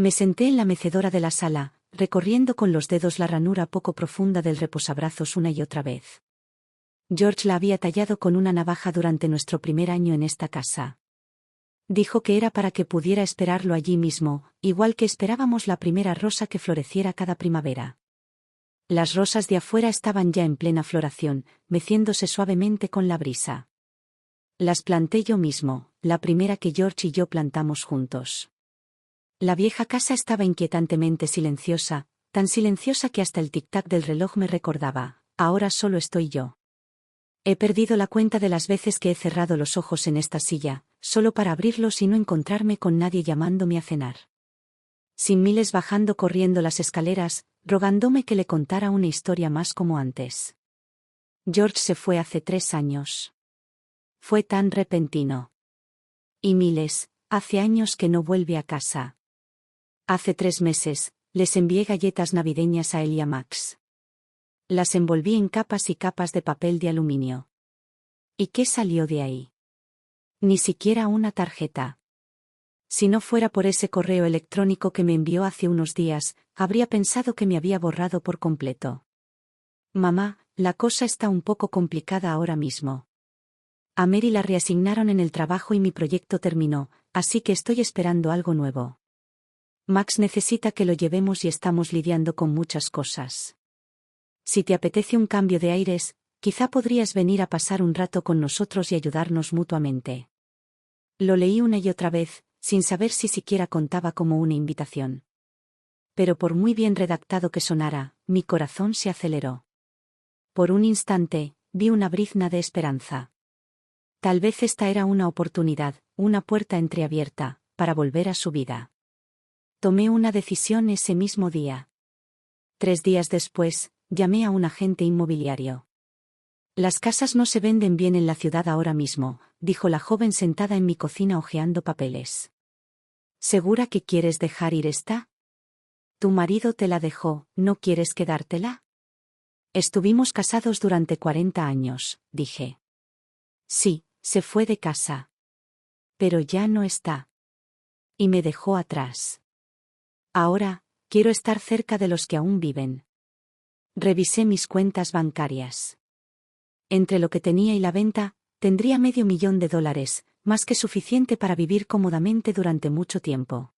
Me senté en la mecedora de la sala, recorriendo con los dedos la ranura poco profunda del reposabrazos una y otra vez. George la había tallado con una navaja durante nuestro primer año en esta casa. Dijo que era para que pudiera esperarlo allí mismo, igual que esperábamos la primera rosa que floreciera cada primavera. Las rosas de afuera estaban ya en plena floración, meciéndose suavemente con la brisa. Las planté yo mismo, la primera que George y yo plantamos juntos. La vieja casa estaba inquietantemente silenciosa, tan silenciosa que hasta el tic-tac del reloj me recordaba, ahora solo estoy yo. He perdido la cuenta de las veces que he cerrado los ojos en esta silla, solo para abrirlos y no encontrarme con nadie llamándome a cenar. Sin Miles bajando corriendo las escaleras, rogándome que le contara una historia más como antes. George se fue hace 3 años. Fue tan repentino. Y Miles, hace años que no vuelve a casa. Hace 3 meses, les envié galletas navideñas a él y a Max. Las envolví en capas y capas de papel de aluminio. ¿Y qué salió de ahí? Ni siquiera una tarjeta. Si no fuera por ese correo electrónico que me envió hace unos días, habría pensado que me había borrado por completo. Mamá, la cosa está un poco complicada ahora mismo. A Mary la reasignaron en el trabajo y mi proyecto terminó, así que estoy esperando algo nuevo. Max necesita que lo llevemos y estamos lidiando con muchas cosas. Si te apetece un cambio de aires, quizá podrías venir a pasar un rato con nosotros y ayudarnos mutuamente. Lo leí una y otra vez, sin saber si siquiera contaba como una invitación. Pero por muy bien redactado que sonara, mi corazón se aceleró. Por un instante, vi una brizna de esperanza. Tal vez esta era una oportunidad, una puerta entreabierta, para volver a su vida. Tomé una decisión ese mismo día. 3 días después, llamé a un agente inmobiliario. Las casas no se venden bien en la ciudad ahora mismo, dijo la joven sentada en mi cocina hojeando papeles. ¿Segura que quieres dejar ir esta? Tu marido te la dejó, ¿no quieres quedártela? Estuvimos casados durante 40 años, dije. Sí, se fue de casa. Pero ya no está. Y me dejó atrás. Ahora, quiero estar cerca de los que aún viven. Revisé mis cuentas bancarias. Entre lo que tenía y la venta, tendría $500,000, más que suficiente para vivir cómodamente durante mucho tiempo.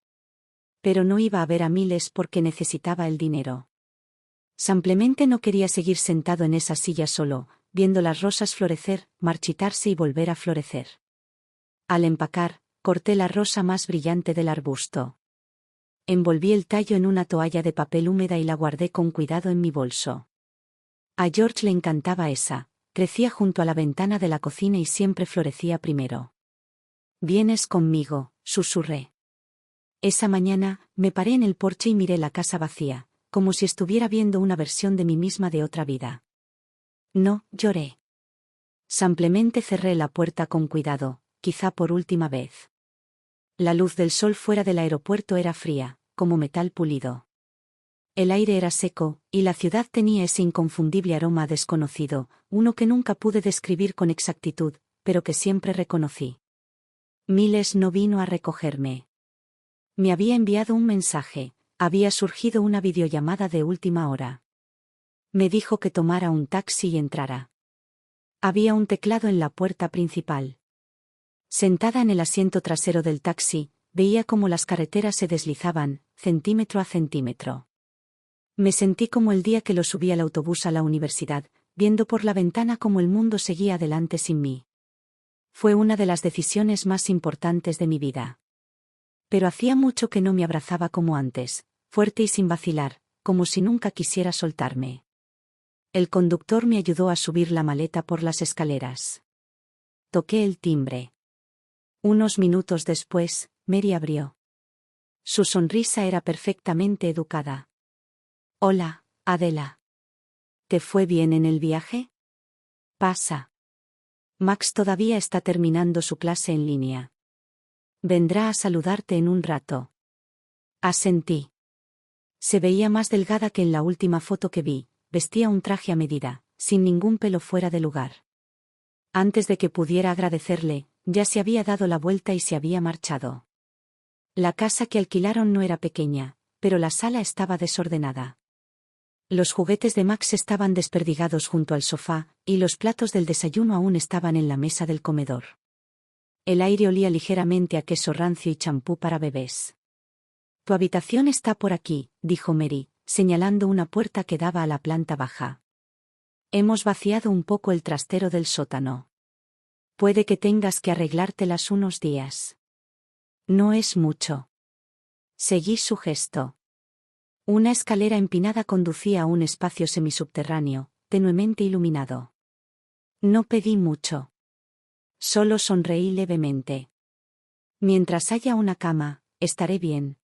Pero no iba a ver a Miles porque necesitaba el dinero. Simplemente no quería seguir sentado en esa silla solo, viendo las rosas florecer, marchitarse y volver a florecer. Al empacar, corté la rosa más brillante del arbusto. Envolví el tallo en una toalla de papel húmeda y la guardé con cuidado en mi bolso. A George le encantaba esa, crecía junto a la ventana de la cocina y siempre florecía primero. «Vienes conmigo», susurré. Esa mañana, me paré en el porche y miré la casa vacía, como si estuviera viendo una versión de mí misma de otra vida. No, lloré. Simplemente cerré la puerta con cuidado, quizá por última vez. La luz del sol fuera del aeropuerto era fría, como metal pulido. El aire era seco, y la ciudad tenía ese inconfundible aroma desconocido, uno que nunca pude describir con exactitud, pero que siempre reconocí. Miles no vino a recogerme. Me había enviado un mensaje, había surgido una videollamada de última hora. Me dijo que tomara un taxi y entrara. Había un teclado en la puerta principal. Sentada en el asiento trasero del taxi, veía cómo las carreteras se deslizaban, centímetro a centímetro. Me sentí como el día que lo subí al autobús a la universidad, viendo por la ventana cómo el mundo seguía adelante sin mí. Fue una de las decisiones más importantes de mi vida. Pero hacía mucho que no me abrazaba como antes, fuerte y sin vacilar, como si nunca quisiera soltarme. El conductor me ayudó a subir la maleta por las escaleras. Toqué el timbre. Unos minutos después, Mary abrió. Su sonrisa era perfectamente educada. «Hola, Adela. ¿Te fue bien en el viaje? Pasa. Max todavía está terminando su clase en línea. Vendrá a saludarte en un rato». Asentí. Se veía más delgada que en la última foto que vi, vestía un traje a medida, sin ningún pelo fuera de lugar. Antes de que pudiera agradecerle, ya se había dado la vuelta y se había marchado. La casa que alquilaron no era pequeña, pero la sala estaba desordenada. Los juguetes de Max estaban desperdigados junto al sofá, y los platos del desayuno aún estaban en la mesa del comedor. El aire olía ligeramente a queso rancio y champú para bebés. «Tu habitación está por aquí», dijo Mary, señalando una puerta que daba a la planta baja. «Hemos vaciado un poco el trastero del sótano. Puede que tengas que arreglártelas unos días. No es mucho». Seguí su gesto. Una escalera empinada conducía a un espacio semisubterráneo, tenuemente iluminado. No pedí mucho. Solo sonreí levemente. Mientras haya una cama, estaré bien.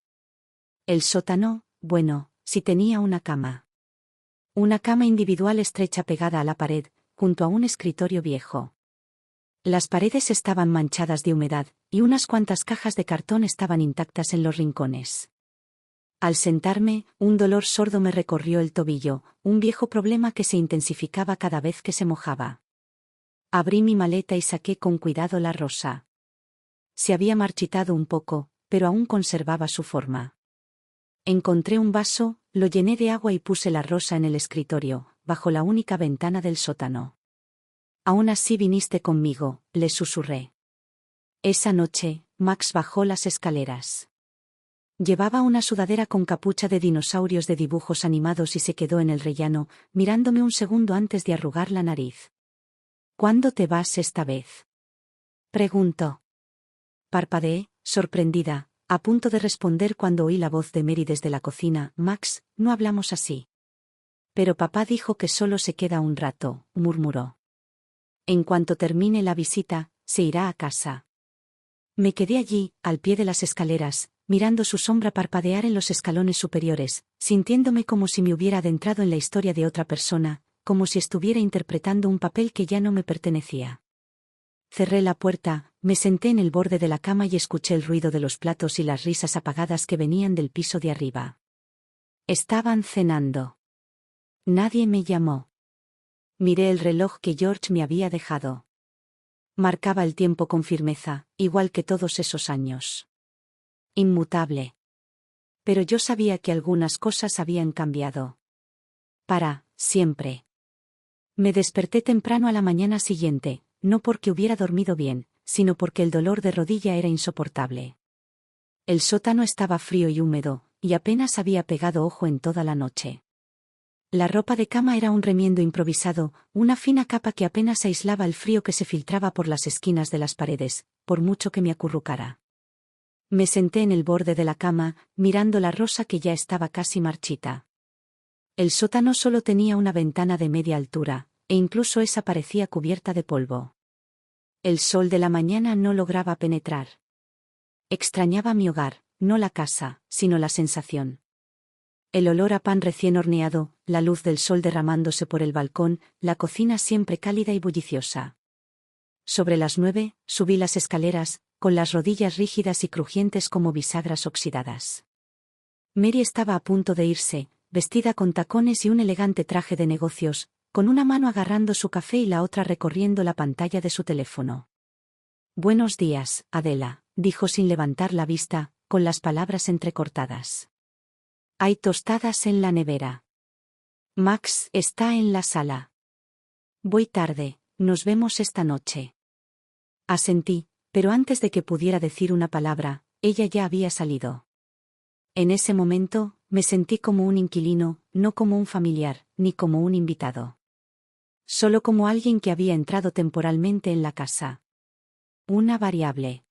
El sótano, bueno, si tenía una cama. Una cama individual estrecha pegada a la pared, junto a un escritorio viejo. Las paredes estaban manchadas de humedad, y unas cuantas cajas de cartón estaban intactas en los rincones. Al sentarme, un dolor sordo me recorrió el tobillo, un viejo problema que se intensificaba cada vez que se mojaba. Abrí mi maleta y saqué con cuidado la rosa. Se había marchitado un poco, pero aún conservaba su forma. Encontré un vaso, lo llené de agua y puse la rosa en el escritorio, bajo la única ventana del sótano. «Aún así viniste conmigo», le susurré. Esa noche, Max bajó las escaleras. Llevaba una sudadera con capucha de dinosaurios de dibujos animados y se quedó en el rellano, mirándome un segundo antes de arrugar la nariz. «¿Cuándo te vas esta vez?», preguntó. Parpadeé, sorprendida, a punto de responder cuando oí la voz de Mary desde la cocina. «Max, no hablamos así». «Pero papá dijo que solo se queda un rato», murmuró. «En cuanto termine la visita, se irá a casa». Me quedé allí, al pie de las escaleras, mirando su sombra parpadear en los escalones superiores, sintiéndome como si me hubiera adentrado en la historia de otra persona, como si estuviera interpretando un papel que ya no me pertenecía. Cerré la puerta, me senté en el borde de la cama y escuché el ruido de los platos y las risas apagadas que venían del piso de arriba. Estaban cenando. Nadie me llamó. Miré el reloj que George me había dejado. Marcaba el tiempo con firmeza, igual que todos esos años. Inmutable. Pero yo sabía que algunas cosas habían cambiado. Para siempre. Me desperté temprano a la mañana siguiente, no porque hubiera dormido bien, sino porque el dolor de rodilla era insoportable. El sótano estaba frío y húmedo, y apenas había pegado ojo en toda la noche. La ropa de cama era un remiendo improvisado, una fina capa que apenas aislaba el frío que se filtraba por las esquinas de las paredes, por mucho que me acurrucara. Me senté en el borde de la cama, mirando la rosa que ya estaba casi marchita. El sótano solo tenía una ventana de media altura, e incluso esa parecía cubierta de polvo. El sol de la mañana no lograba penetrar. Extrañaba mi hogar, no la casa, sino la sensación. El olor a pan recién horneado, la luz del sol derramándose por el balcón, la cocina siempre cálida y bulliciosa. Sobre las 9, subí las escaleras, con las rodillas rígidas y crujientes como bisagras oxidadas. Mary estaba a punto de irse, vestida con tacones y un elegante traje de negocios, con una mano agarrando su café y la otra recorriendo la pantalla de su teléfono. «Buenos días, Adela», dijo sin levantar la vista, con las palabras entrecortadas. «Hay tostadas en la nevera. Max está en la sala. Voy tarde, nos vemos esta noche». Asentí, pero antes de que pudiera decir una palabra, ella ya había salido. En ese momento, me sentí como un inquilino, no como un familiar, ni como un invitado. Solo como alguien que había entrado temporalmente en la casa. Una variable.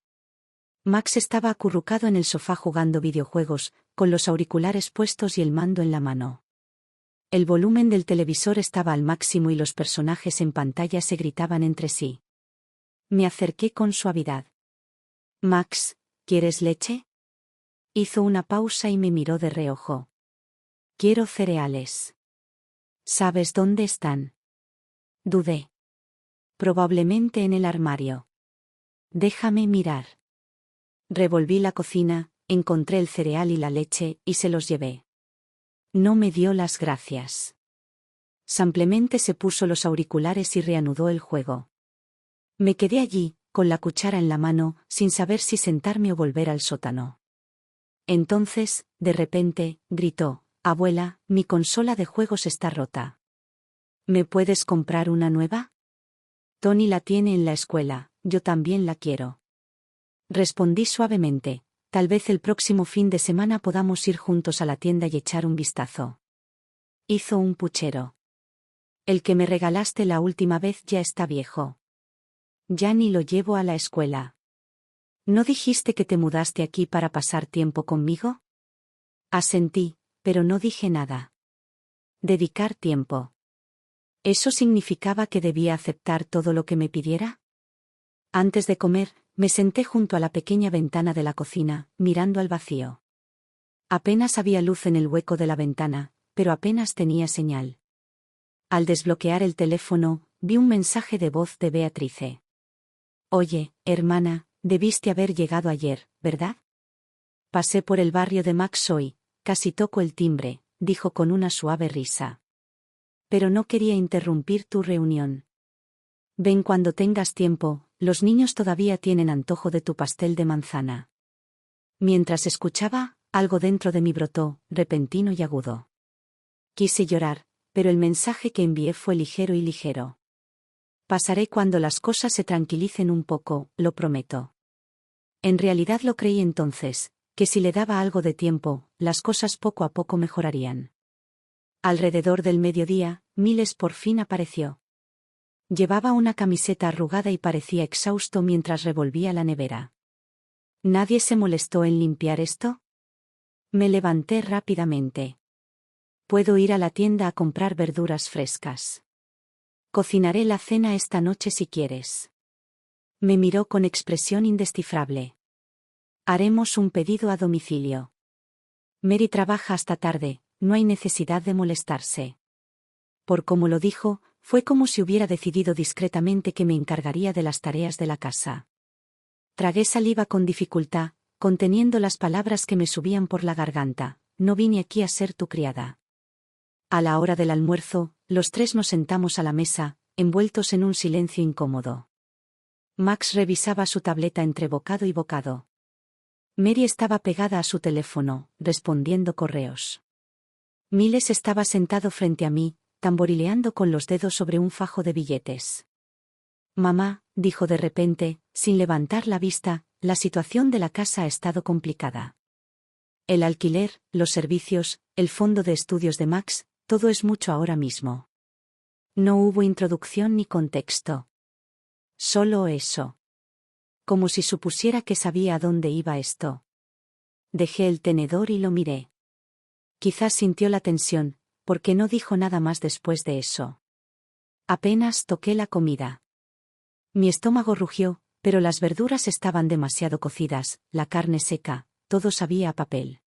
Max estaba acurrucado en el sofá jugando videojuegos, con los auriculares puestos y el mando en la mano. El volumen del televisor estaba al máximo y los personajes en pantalla se gritaban entre sí. Me acerqué con suavidad. «Max, ¿quieres leche?». Hizo una pausa y me miró de reojo. «Quiero cereales». «¿Sabes dónde están?». Dudé. «Probablemente en el armario». «Déjame mirar». Revolví la cocina, encontré el cereal y la leche, y se los llevé. No me dio las gracias. Simplemente se puso los auriculares y reanudó el juego. Me quedé allí, con la cuchara en la mano, sin saber si sentarme o volver al sótano. Entonces, de repente, gritó: «Abuela, mi consola de juegos está rota. ¿Me puedes comprar una nueva? Tony la tiene en la escuela, yo también la quiero». Respondí suavemente: «Tal vez el próximo fin de semana podamos ir juntos a la tienda y echar un vistazo». Hizo un puchero. «El que me regalaste la última vez ya está viejo. Ya ni lo llevo a la escuela». «¿No dijiste que te mudaste aquí para pasar tiempo conmigo?». Asentí, pero no dije nada. Dedicar tiempo. ¿Eso significaba que debía aceptar todo lo que me pidiera? Antes de comer, me senté junto a la pequeña ventana de la cocina, mirando al vacío. Apenas había luz en el hueco de la ventana, pero apenas tenía señal. Al desbloquear el teléfono, vi un mensaje de voz de Beatrice. «Oye, hermana, debiste haber llegado ayer, ¿verdad? Pasé por el barrio de Max hoy, casi toco el timbre», dijo con una suave risa. «Pero no quería interrumpir tu reunión. Ven cuando tengas tiempo, los niños todavía tienen antojo de tu pastel de manzana». Mientras escuchaba, algo dentro de mí brotó, repentino y agudo. Quise llorar, pero el mensaje que envié fue ligero y ligero. «Pasaré cuando las cosas se tranquilicen un poco, lo prometo». En realidad lo creí entonces, que si le daba algo de tiempo, las cosas poco a poco mejorarían. Alrededor del mediodía, Miles por fin apareció. Llevaba una camiseta arrugada y parecía exhausto mientras revolvía la nevera. «¿Nadie se molestó en limpiar esto?». Me levanté rápidamente. «Puedo ir a la tienda a comprar verduras frescas. Cocinaré la cena esta noche si quieres». Me miró con expresión indescifrable. «Haremos un pedido a domicilio. Mary trabaja hasta tarde, no hay necesidad de molestarse». Por cómo lo dijo, fue como si hubiera decidido discretamente que me encargaría de las tareas de la casa. Tragué saliva con dificultad, conteniendo las palabras que me subían por la garganta. «No vine aquí a ser tu criada». A la hora del almuerzo, los tres nos sentamos a la mesa, envueltos en un silencio incómodo. Max revisaba su tableta entre bocado y bocado. Mary estaba pegada a su teléfono, respondiendo correos. Miles estaba sentado frente a mí, tamborileando con los dedos sobre un fajo de billetes. «Mamá», dijo de repente, sin levantar la vista, «la situación de la casa ha estado complicada. El alquiler, los servicios, el fondo de estudios de Max, todo es mucho ahora mismo». No hubo introducción ni contexto. Solo eso. Como si supusiera que sabía a dónde iba esto. Dejé el tenedor y lo miré. Quizás sintió la tensión, porque no dijo nada más después de eso. Apenas toqué la comida. Mi estómago rugió, pero las verduras estaban demasiado cocidas, la carne seca, todo sabía a papel.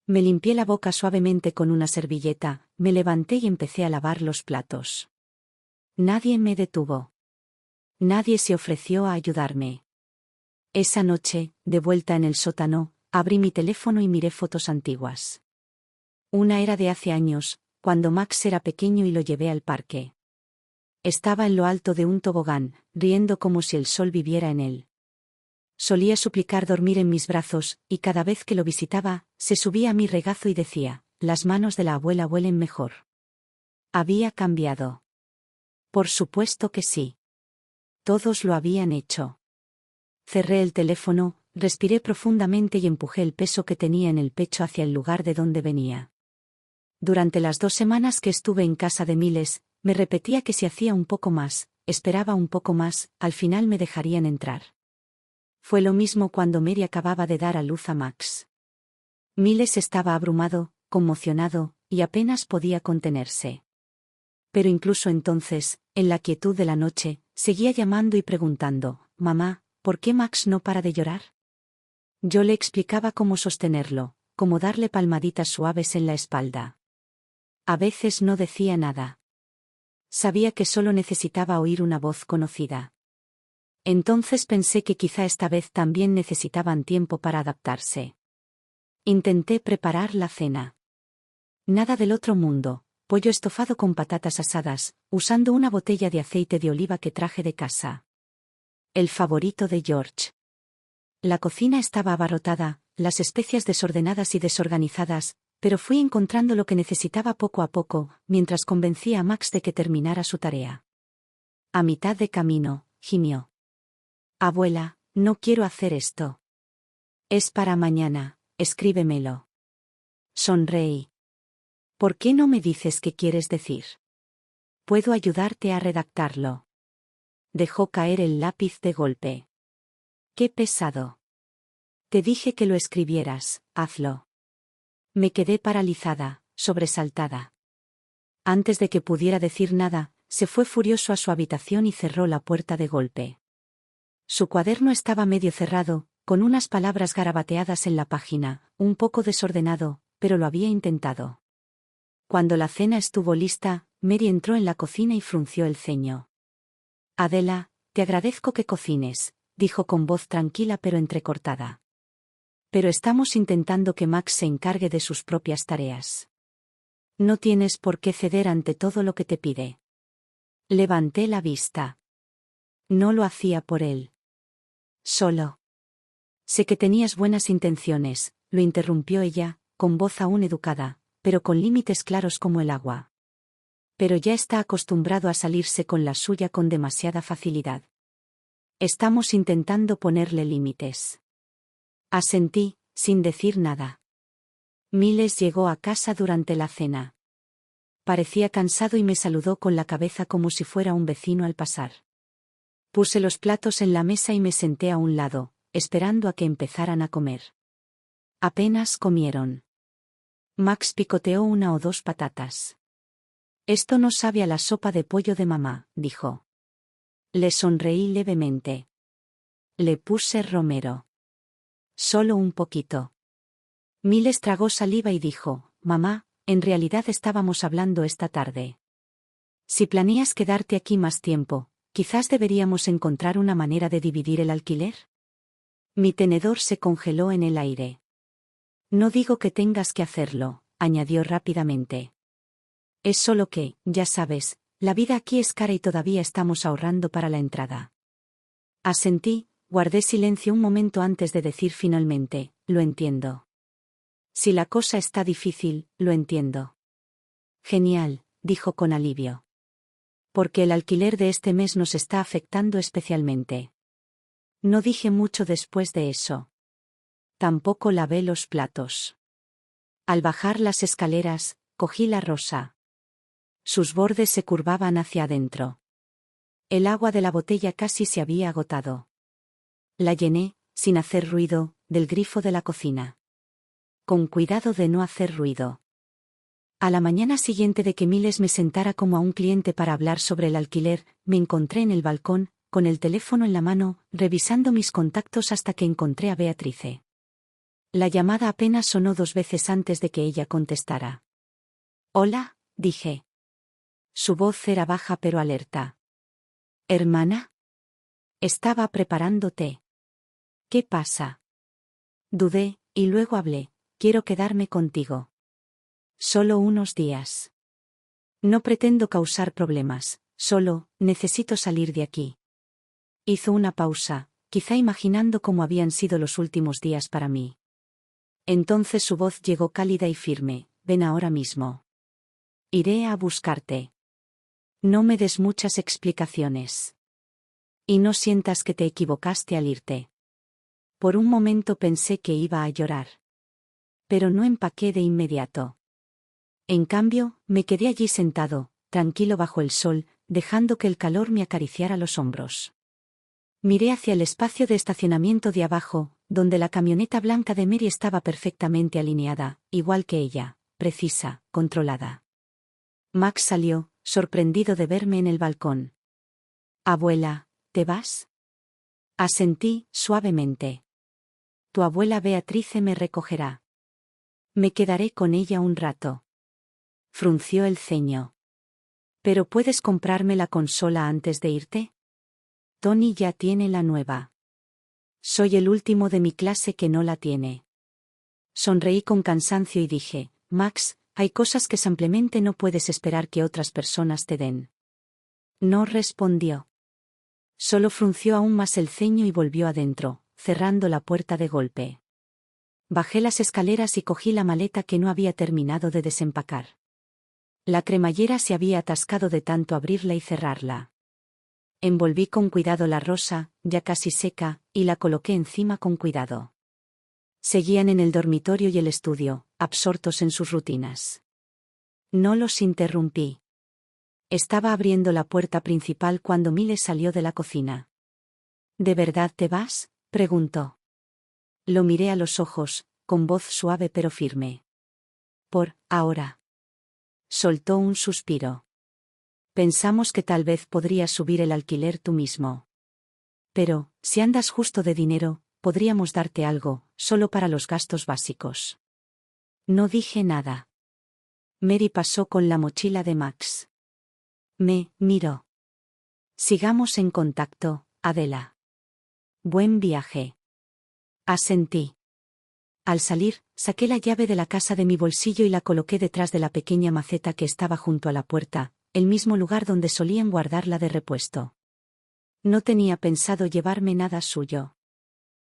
Me limpié la boca suavemente con una servilleta, me levanté y empecé a lavar los platos. Nadie me detuvo. Nadie se ofreció a ayudarme. Esa noche, de vuelta en el sótano, abrí mi teléfono y miré fotos antiguas. Una era de hace años, cuando Max era pequeño y lo llevé al parque. Estaba en lo alto de un tobogán, riendo como si el sol viviera en él. Solía suplicar dormir en mis brazos, y cada vez que lo visitaba, se subía a mi regazo y decía: «Las manos de la abuela huelen mejor». Había cambiado. Por supuesto que sí. Todos lo habían hecho. Cerré el teléfono, respiré profundamente y empujé el peso que tenía en el pecho hacia el lugar de donde venía. Durante las 2 semanas que estuve en casa de Miles, me repetía que si hacía un poco más, esperaba un poco más, al final me dejarían entrar. Fue lo mismo cuando Mary acababa de dar a luz a Max. Miles estaba abrumado, conmocionado, y apenas podía contenerse. Pero incluso entonces, en la quietud de la noche, seguía llamando y preguntando: «Mamá, ¿por qué Max no para de llorar?». Yo le explicaba cómo sostenerlo, cómo darle palmaditas suaves en la espalda. A veces no decía nada. Sabía que solo necesitaba oír una voz conocida. Entonces pensé que quizá esta vez también necesitaban tiempo para adaptarse. Intenté preparar la cena. Nada del otro mundo, pollo estofado con patatas asadas, usando una botella de aceite de oliva que traje de casa. El favorito de George. La cocina estaba abarrotada, las especias desordenadas y desorganizadas, pero fui encontrando lo que necesitaba poco a poco, mientras convencía a Max de que terminara su tarea. A mitad de camino, gimió. Abuela, no quiero hacer esto. Es para mañana, escríbemelo. Sonreí. ¿Por qué no me dices qué quieres decir? Puedo ayudarte a redactarlo. Dejó caer el lápiz de golpe. Qué pesado. Te dije que lo escribieras, hazlo. Me quedé paralizada, sobresaltada. Antes de que pudiera decir nada, se fue furioso a su habitación y cerró la puerta de golpe. Su cuaderno estaba medio cerrado, con unas palabras garabateadas en la página, un poco desordenado, pero lo había intentado. Cuando la cena estuvo lista, Mary entró en la cocina y frunció el ceño. Adela, te agradezco que cocines, dijo con voz tranquila pero entrecortada. Pero estamos intentando que Max se encargue de sus propias tareas. No tienes por qué ceder ante todo lo que te pide. Levanté la vista. No lo hacía por él. Solo. Sé que tenías buenas intenciones, lo interrumpió ella, con voz aún educada, pero con límites claros como el agua. Pero ya está acostumbrado a salirse con la suya con demasiada facilidad. Estamos intentando ponerle límites. Asentí, sin decir nada. Miles llegó a casa durante la cena. Parecía cansado y me saludó con la cabeza como si fuera un vecino al pasar. Puse los platos en la mesa y me senté a un lado, esperando a que empezaran a comer. Apenas comieron. Max picoteó una o dos patatas. Esto no sabe a la sopa de pollo de mamá, dijo. Le sonreí levemente. Le puse romero. Solo un poquito. Miles tragó saliva y dijo, mamá, en realidad estábamos hablando esta tarde. Si planeas quedarte aquí más tiempo, quizás deberíamos encontrar una manera de dividir el alquiler. Mi tenedor se congeló en el aire. No digo que tengas que hacerlo, añadió rápidamente. Es solo que, ya sabes, la vida aquí es cara y todavía estamos ahorrando para la entrada. Asentí, guardé silencio un momento antes de decir finalmente, lo entiendo. Si la cosa está difícil, lo entiendo. Genial, dijo con alivio. Porque el alquiler de este mes nos está afectando especialmente. No dije mucho después de eso. Tampoco lavé los platos. Al bajar las escaleras, cogí la rosa. Sus bordes se curvaban hacia adentro. El agua de la botella casi se había agotado. La llené, sin hacer ruido, del grifo de la cocina. Con cuidado de no hacer ruido. A la mañana siguiente de que Miles me sentara como a un cliente para hablar sobre el alquiler, me encontré en el balcón, con el teléfono en la mano, revisando mis contactos hasta que encontré a Beatrice. La llamada apenas sonó 2 veces antes de que ella contestara. Hola, dije. Su voz era baja pero alerta. ¿Hermana? Estaba preparando té. ¿Qué pasa? Dudé, y luego hablé. Quiero quedarme contigo. Solo unos días. No pretendo causar problemas, solo, necesito salir de aquí. Hizo una pausa, quizá imaginando cómo habían sido los últimos días para mí. Entonces su voz llegó cálida y firme, ven ahora mismo. Iré a buscarte. No me des muchas explicaciones. Y no sientas que te equivocaste al irte. Por un momento pensé que iba a llorar. Pero no empaqué de inmediato. En cambio, me quedé allí sentado, tranquilo bajo el sol, dejando que el calor me acariciara los hombros. Miré hacia el espacio de estacionamiento de abajo, donde la camioneta blanca de Mary estaba perfectamente alineada, igual que ella, precisa, controlada. Max salió, sorprendido de verme en el balcón. Abuela, ¿te vas? Asentí, suavemente. Tu abuela Beatrice me recogerá. Me quedaré con ella un rato. Frunció el ceño. ¿Pero puedes comprarme la consola antes de irte? Tony ya tiene la nueva. Soy el último de mi clase que no la tiene. Sonreí con cansancio y dije, Max, hay cosas que simplemente no puedes esperar que otras personas te den. No respondió. Solo frunció aún más el ceño y volvió adentro, cerrando la puerta de golpe. Bajé las escaleras y cogí la maleta que no había terminado de desempacar. La cremallera se había atascado de tanto abrirla y cerrarla. Envolví con cuidado la rosa, ya casi seca, y la coloqué encima con cuidado. Seguían en el dormitorio y el estudio, absortos en sus rutinas. No los interrumpí. Estaba abriendo la puerta principal cuando Miles salió de la cocina. ¿De verdad te vas?, preguntó. Lo miré a los ojos, con voz suave pero firme. Por ahora. Soltó un suspiro. Pensamos que tal vez podrías subir el alquiler tú mismo. Pero, si andas justo de dinero, podríamos darte algo, solo para los gastos básicos. No dije nada. Mary pasó con la mochila de Max. Me miró. Sigamos en contacto, Adela. Buen viaje. Asentí. Al salir, saqué la llave de la casa de mi bolsillo y la coloqué detrás de la pequeña maceta que estaba junto a la puerta, el mismo lugar donde solían guardarla de repuesto. No tenía pensado llevarme nada suyo.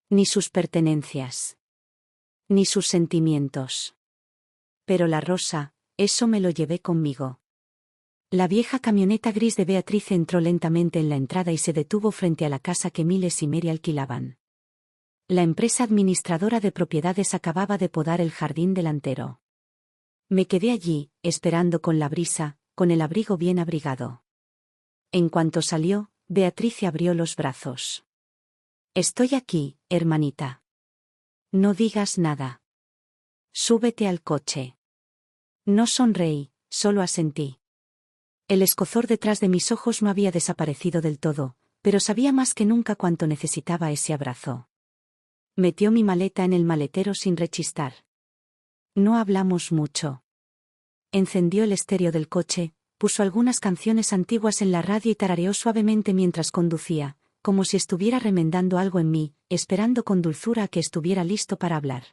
Ni sus pertenencias. Ni sus sentimientos. Pero la rosa, eso me lo llevé conmigo. La vieja camioneta gris de Beatriz entró lentamente en la entrada y se detuvo frente a la casa que Miles y Mary alquilaban. La empresa administradora de propiedades acababa de podar el jardín delantero. Me quedé allí, esperando con la brisa, con el abrigo bien abrigado. En cuanto salió, Beatriz abrió los brazos. Estoy aquí, hermanita. No digas nada. Súbete al coche. No sonreí, solo asentí. El escozor detrás de mis ojos no había desaparecido del todo, pero sabía más que nunca cuánto necesitaba ese abrazo. Metió mi maleta en el maletero sin rechistar. No hablamos mucho. Encendió el estéreo del coche, puso algunas canciones antiguas en la radio y tarareó suavemente mientras conducía, como si estuviera remendando algo en mí, esperando con dulzura a que estuviera listo para hablar.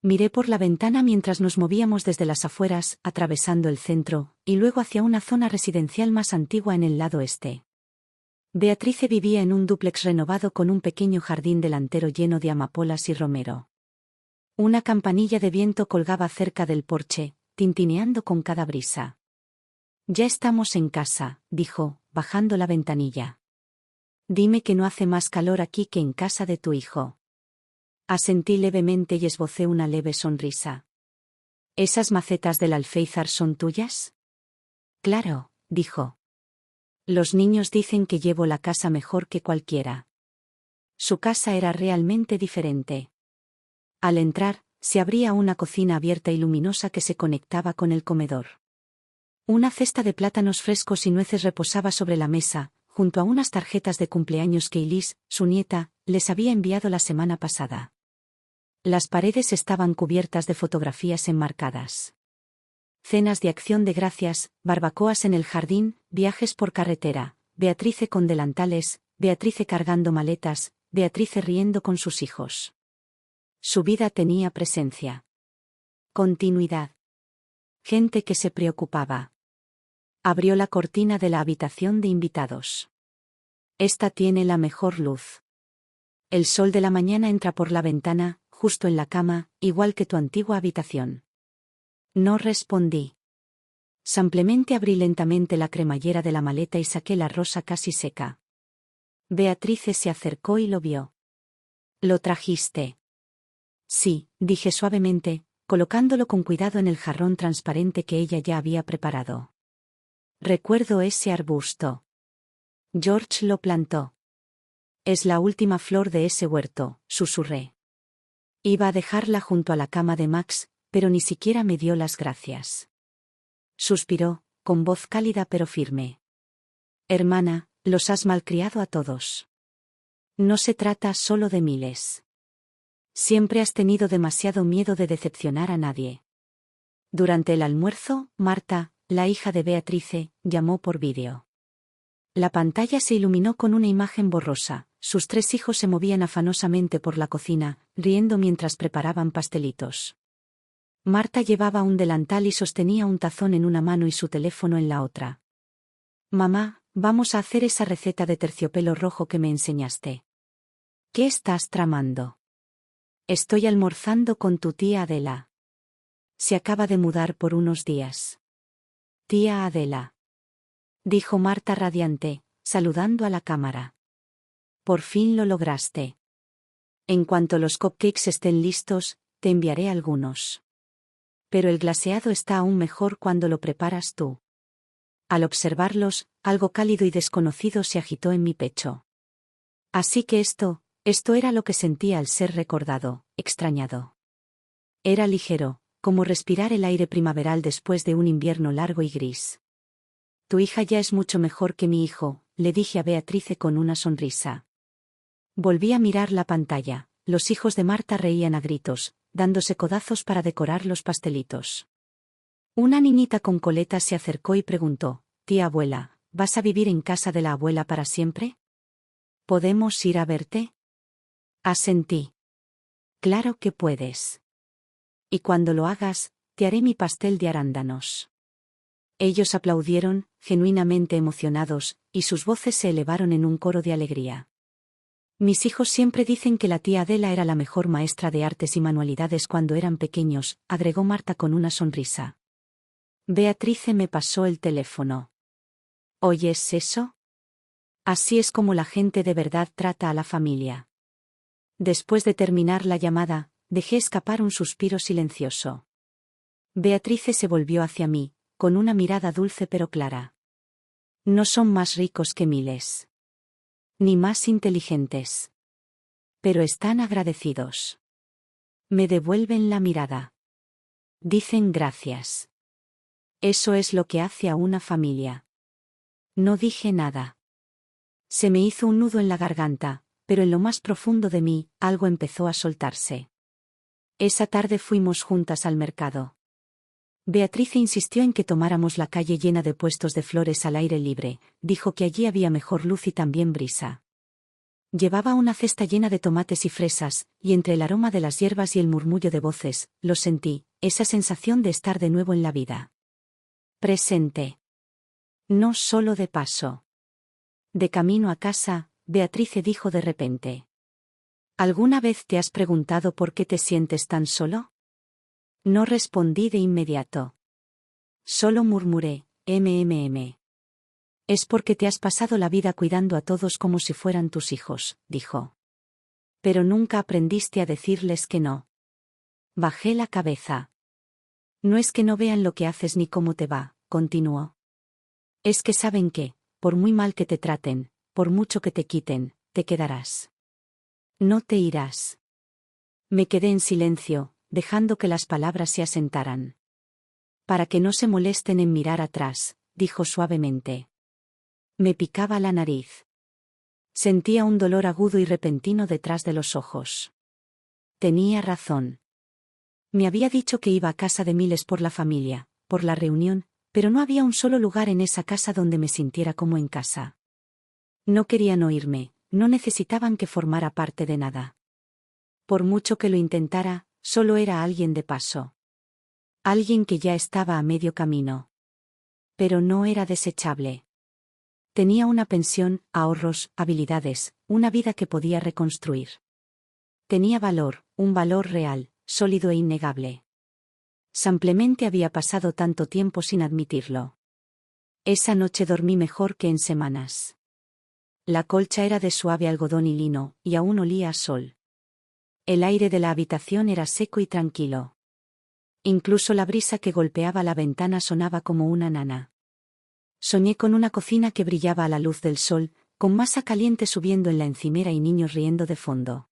Miré por la ventana mientras nos movíamos desde las afueras, atravesando el centro, y luego hacia una zona residencial más antigua en el lado este. Beatrice vivía en un dúplex renovado con un pequeño jardín delantero lleno de amapolas y romero. Una campanilla de viento colgaba cerca del porche, tintineando con cada brisa. Ya estamos en casa, dijo, bajando la ventanilla. Dime que no hace más calor aquí que en casa de tu hijo. Asentí levemente y esbocé una leve sonrisa. ¿Esas macetas del alféizar son tuyas? Claro, dijo. Los niños dicen que llevo la casa mejor que cualquiera. Su casa era realmente diferente. Al entrar, se abría una cocina abierta y luminosa que se conectaba con el comedor. Una cesta de plátanos frescos y nueces reposaba sobre la mesa, junto a unas tarjetas de cumpleaños que Elise, su nieta, les había enviado la semana pasada. Las paredes estaban cubiertas de fotografías enmarcadas. Cenas de acción de gracias, barbacoas en el jardín, viajes por carretera, Beatrice con delantales, Beatrice cargando maletas, Beatrice riendo con sus hijos. Su vida tenía presencia. Continuidad. Gente que se preocupaba. Abrió la cortina de la habitación de invitados. Esta tiene la mejor luz. El sol de la mañana entra por la ventana, justo en la cama, igual que tu antigua habitación. No respondí. Simplemente abrí lentamente la cremallera de la maleta y saqué la rosa casi seca. Beatrice se acercó y lo vio. ¿Lo trajiste? Sí, dije suavemente, colocándolo con cuidado en el jarrón transparente que ella ya había preparado. Recuerdo ese arbusto. George lo plantó. Es la última flor de ese huerto, susurré. Iba a dejarla junto a la cama de Max, pero ni siquiera me dio las gracias. Suspiró, con voz cálida pero firme. Hermana, los has malcriado a todos. No se trata solo de Miles. Siempre has tenido demasiado miedo de decepcionar a nadie. Durante el almuerzo, Marta, la hija de Beatrice, llamó por vídeo. La pantalla se iluminó con una imagen borrosa. Sus 3 hijos se movían afanosamente por la cocina, riendo mientras preparaban pastelitos. Marta llevaba un delantal y sostenía un tazón en una mano y su teléfono en la otra. Mamá, vamos a hacer esa receta de terciopelo rojo que me enseñaste. ¿Qué estás tramando? Estoy almorzando con tu tía Adela. Se acaba de mudar por unos días. Tía Adela, dijo Marta radiante, saludando a la cámara. Por fin lo lograste. En cuanto los cupcakes estén listos, te enviaré algunos. Pero el glaseado está aún mejor cuando lo preparas tú. Al observarlos, algo cálido y desconocido se agitó en mi pecho. Así que esto era lo que sentía al ser recordado, extrañado. Era ligero, como respirar el aire primaveral después de un invierno largo y gris. Tu hija ya es mucho mejor que mi hijo, le dije a Beatrice con una sonrisa. Volví a mirar la pantalla. Los hijos de Marta reían a gritos, dándose codazos para decorar los pastelitos. Una niñita con coletas se acercó y preguntó, «Tía abuela, ¿vas a vivir en casa de la abuela para siempre? ¿Podemos ir a verte?» Asentí. Claro que puedes. Y cuando lo hagas, te haré mi pastel de arándanos. Ellos aplaudieron, genuinamente emocionados, y sus voces se elevaron en un coro de alegría. Mis hijos siempre dicen que la tía Adela era la mejor maestra de artes y manualidades cuando eran pequeños, agregó Marta con una sonrisa. Beatrice me pasó el teléfono. ¿Oyes eso? Así es como la gente de verdad trata a la familia. Después de terminar la llamada, dejé escapar un suspiro silencioso. Beatrice se volvió hacia mí, con una mirada dulce pero clara. No son más ricos que miles. Ni más inteligentes. Pero están agradecidos. Me devuelven la mirada. Dicen gracias. Eso es lo que hace a una familia. No dije nada. Se me hizo un nudo en la garganta, pero en lo más profundo de mí, algo empezó a soltarse. Esa tarde fuimos juntas al mercado. Beatrice insistió en que tomáramos la calle llena de puestos de flores al aire libre, dijo que allí había mejor luz y también brisa. Llevaba una cesta llena de tomates y fresas, y entre el aroma de las hierbas y el murmullo de voces, lo sentí, esa sensación de estar de nuevo en la vida. Presente. No solo de paso. De camino a casa, Beatrice dijo de repente. ¿Alguna vez te has preguntado por qué te sientes tan solo? No respondí de inmediato. Solo murmuré, Es porque te has pasado la vida cuidando a todos como si fueran tus hijos, dijo. Pero nunca aprendiste a decirles que no. Bajé la cabeza. No es que no vean lo que haces ni cómo te va, continuó. Es que saben que, por muy mal que te traten, por mucho que te quiten, te quedarás. No te irás. Me quedé en silencio, dejando que las palabras se asentaran. Para que no se molesten en mirar atrás, dijo suavemente. Me picaba la nariz. Sentía un dolor agudo y repentino detrás de los ojos. Tenía razón. Me había dicho que iba a casa de Miles por la familia, por la reunión, pero no había un solo lugar en esa casa donde me sintiera como en casa. No querían oírme, no necesitaban que formara parte de nada. Por mucho que lo intentara, solo era alguien de paso. Alguien que ya estaba a medio camino. Pero no era desechable. Tenía una pensión, ahorros, habilidades, una vida que podía reconstruir. Tenía valor, un valor real, sólido e innegable. Simplemente había pasado tanto tiempo sin admitirlo. Esa noche dormí mejor que en semanas. La colcha era de suave algodón y lino, y aún olía a sol. El aire de la habitación era seco y tranquilo. Incluso la brisa que golpeaba la ventana sonaba como una nana. Soñé con una cocina que brillaba a la luz del sol, con masa caliente subiendo en la encimera y niños riendo de fondo.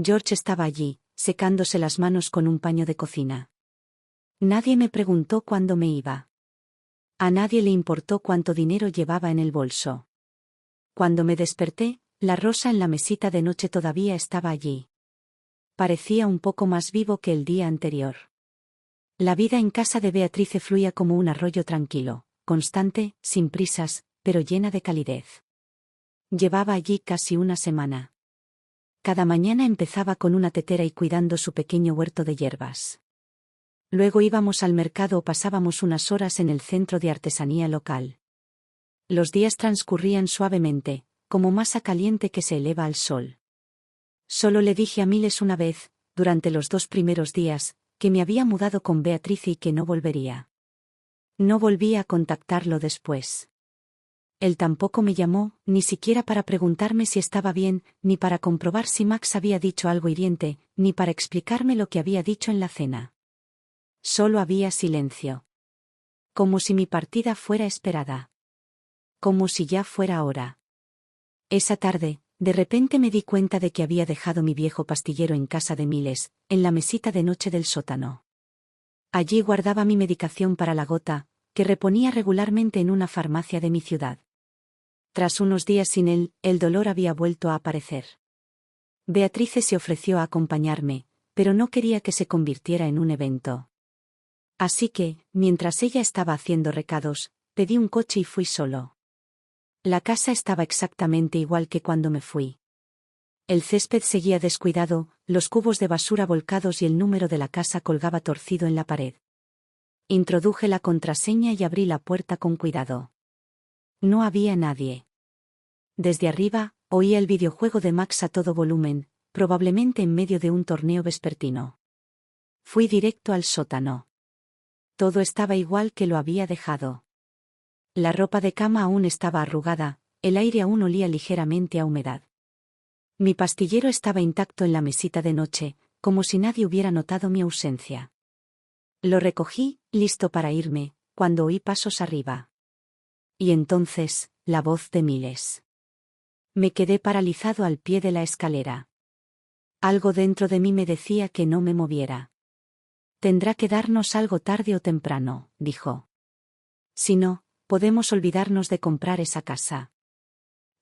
George estaba allí, secándose las manos con un paño de cocina. Nadie me preguntó cuándo me iba. A nadie le importó cuánto dinero llevaba en el bolso. Cuando me desperté, la rosa en la mesita de noche todavía estaba allí. Parecía un poco más vivo que el día anterior. La vida en casa de Beatrice fluía como un arroyo tranquilo, constante, sin prisas, pero llena de calidez. Llevaba allí casi una semana. Cada mañana empezaba con una tetera y cuidando su pequeño huerto de hierbas. Luego íbamos al mercado o pasábamos unas horas en el centro de artesanía local. Los días transcurrían suavemente, como masa caliente que se eleva al sol. Solo le dije a Miles una vez, durante los 2 primeros días, que me había mudado con Beatriz y que no volvería. No volví a contactarlo después. Él tampoco me llamó, ni siquiera para preguntarme si estaba bien, ni para comprobar si Max había dicho algo hiriente, ni para explicarme lo que había dicho en la cena. Solo había silencio. Como si mi partida fuera esperada. Como si ya fuera hora. Esa tarde, de repente me di cuenta de que había dejado mi viejo pastillero en casa de Miles, en la mesita de noche del sótano. Allí guardaba mi medicación para la gota, que reponía regularmente en una farmacia de mi ciudad. Tras unos días sin él, el dolor había vuelto a aparecer. Beatrice se ofreció a acompañarme, pero no quería que se convirtiera en un evento. Así que, mientras ella estaba haciendo recados, pedí un coche y fui solo. La casa estaba exactamente igual que cuando me fui. El césped seguía descuidado, los cubos de basura volcados y el número de la casa colgaba torcido en la pared. Introduje la contraseña y abrí la puerta con cuidado. No había nadie. Desde arriba, oía el videojuego de Max a todo volumen, probablemente en medio de un torneo vespertino. Fui directo al sótano. Todo estaba igual que lo había dejado. La ropa de cama aún estaba arrugada, el aire aún olía ligeramente a humedad. Mi pastillero estaba intacto en la mesita de noche, como si nadie hubiera notado mi ausencia. Lo recogí, listo para irme, cuando oí pasos arriba. Y entonces, la voz de Miles. Me quedé paralizado al pie de la escalera. Algo dentro de mí me decía que no me moviera. Tendrá que darnos algo tarde o temprano, dijo. Si no, podemos olvidarnos de comprar esa casa.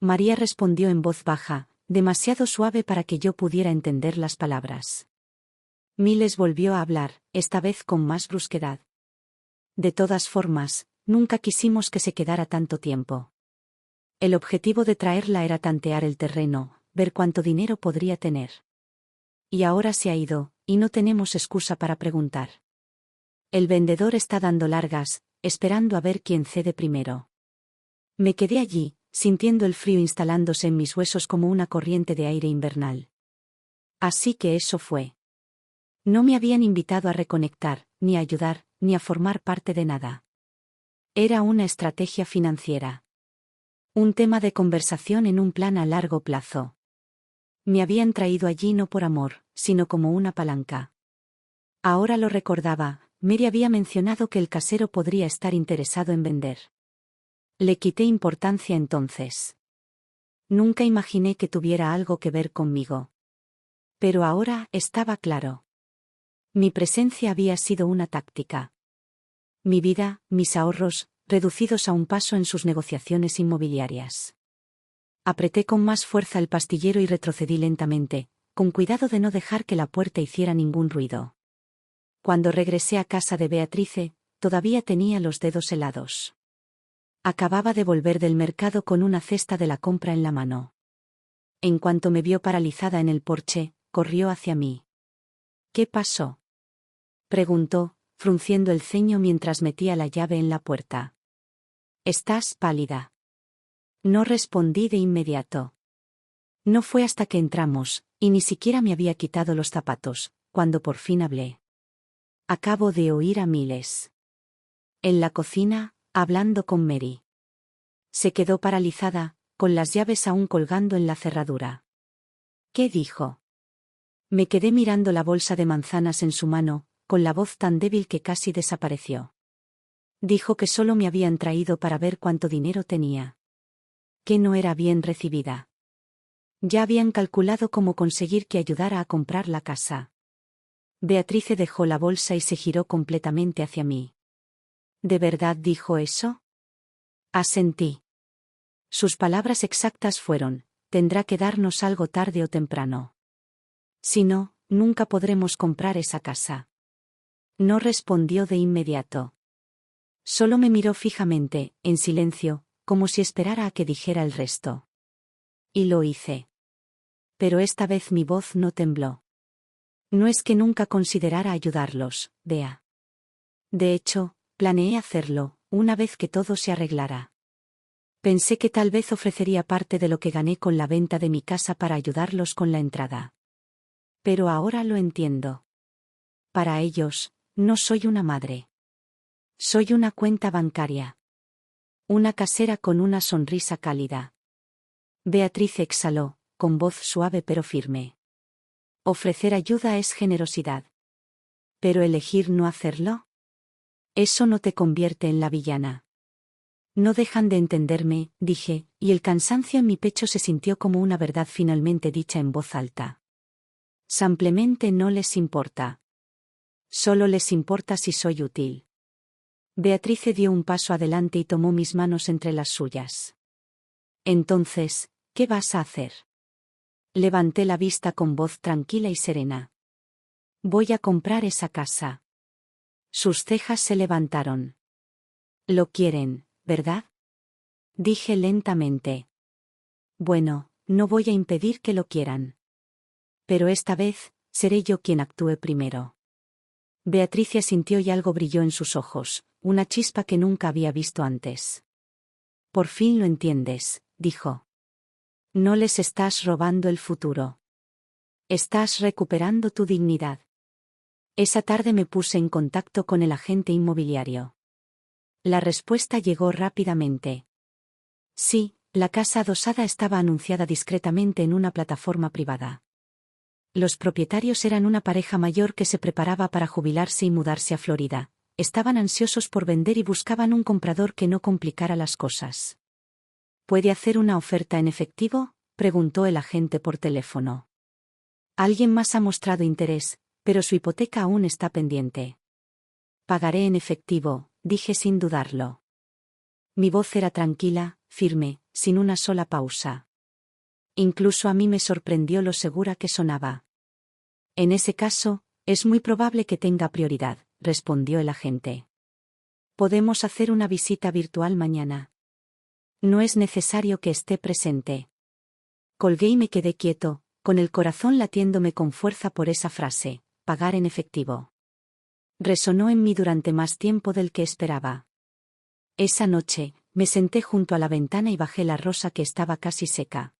María respondió en voz baja, demasiado suave para que yo pudiera entender las palabras. Miles volvió a hablar, esta vez con más brusquedad. De todas formas, nunca quisimos que se quedara tanto tiempo. El objetivo de traerla era tantear el terreno, ver cuánto dinero podría tener. Y ahora se ha ido, y no tenemos excusa para preguntar. El vendedor está dando largas, esperando a ver quién cede primero. Me quedé allí, sintiendo el frío instalándose en mis huesos como una corriente de aire invernal. Así que eso fue. No me habían invitado a reconectar, ni a ayudar, ni a formar parte de nada. Era una estrategia financiera. Un tema de conversación en un plan a largo plazo. Me habían traído allí no por amor, sino como una palanca. Ahora lo recordaba, Mary había mencionado que el casero podría estar interesado en vender. Le quité importancia entonces. Nunca imaginé que tuviera algo que ver conmigo. Pero ahora estaba claro. Mi presencia había sido una táctica. Mi vida, mis ahorros, reducidos a un paso en sus negociaciones inmobiliarias. Apreté con más fuerza el pastillero y retrocedí lentamente, con cuidado de no dejar que la puerta hiciera ningún ruido. Cuando regresé a casa de Beatrice, todavía tenía los dedos helados. Acababa de volver del mercado con una cesta de la compra en la mano. En cuanto me vio paralizada en el porche, corrió hacia mí. ¿Qué pasó?, preguntó, frunciendo el ceño mientras metía la llave en la puerta. Estás pálida. No respondí de inmediato. No fue hasta que entramos, y ni siquiera me había quitado los zapatos, cuando por fin hablé. Acabo de oír a Miles. En la cocina, hablando con Mary. Se quedó paralizada, con las llaves aún colgando en la cerradura. ¿Qué dijo? Me quedé mirando la bolsa de manzanas en su mano, con la voz tan débil que casi desapareció. Dijo que solo me habían traído para ver cuánto dinero tenía. Que no era bien recibida. Ya habían calculado cómo conseguir que ayudara a comprar la casa. Beatrice dejó la bolsa y se giró completamente hacia mí. ¿De verdad dijo eso? Asentí. Sus palabras exactas fueron: tendrá que darnos algo tarde o temprano. Si no, nunca podremos comprar esa casa. No respondió de inmediato. Solo me miró fijamente, en silencio, como si esperara a que dijera el resto. Y lo hice. Pero esta vez mi voz no tembló. No es que nunca considerara ayudarlos, Bea. De hecho, planeé hacerlo, una vez que todo se arreglara. Pensé que tal vez ofrecería parte de lo que gané con la venta de mi casa para ayudarlos con la entrada. Pero ahora lo entiendo. Para ellos, no soy una madre. Soy una cuenta bancaria. Una casera con una sonrisa cálida. Beatriz exhaló, con voz suave pero firme. Ofrecer ayuda es generosidad. Pero elegir no hacerlo. Eso no te convierte en la villana. No dejan de entenderme, dije, y el cansancio en mi pecho se sintió como una verdad finalmente dicha en voz alta. Simplemente no les importa. Solo les importa si soy útil. Beatriz dio un paso adelante y tomó mis manos entre las suyas. Entonces, ¿qué vas a hacer? Levanté la vista con voz tranquila y serena. Voy a comprar esa casa. Sus cejas se levantaron. Lo quieren, ¿verdad? Dije lentamente. Bueno, no voy a impedir que lo quieran. Pero esta vez, seré yo quien actúe primero. Beatriz asintió y algo brilló en sus ojos, una chispa que nunca había visto antes. Por fin lo entiendes, dijo. No les estás robando el futuro. Estás recuperando tu dignidad. Esa tarde me puse en contacto con el agente inmobiliario. La respuesta llegó rápidamente. Sí, la casa adosada estaba anunciada discretamente en una plataforma privada. Los propietarios eran una pareja mayor que se preparaba para jubilarse y mudarse a Florida. Estaban ansiosos por vender y buscaban un comprador que no complicara las cosas. ¿Puede hacer una oferta en efectivo?, preguntó el agente por teléfono. Alguien más ha mostrado interés, pero su hipoteca aún está pendiente. Pagaré en efectivo, dije sin dudarlo. Mi voz era tranquila, firme, sin una sola pausa. Incluso a mí me sorprendió lo segura que sonaba. En ese caso, es muy probable que tenga prioridad, respondió el agente. Podemos hacer una visita virtual mañana. No es necesario que esté presente. Colgué y me quedé quieto, con el corazón latiéndome con fuerza por esa frase, pagar en efectivo. Resonó en mí durante más tiempo del que esperaba. Esa noche, me senté junto a la ventana y bajé la rosa que estaba casi seca.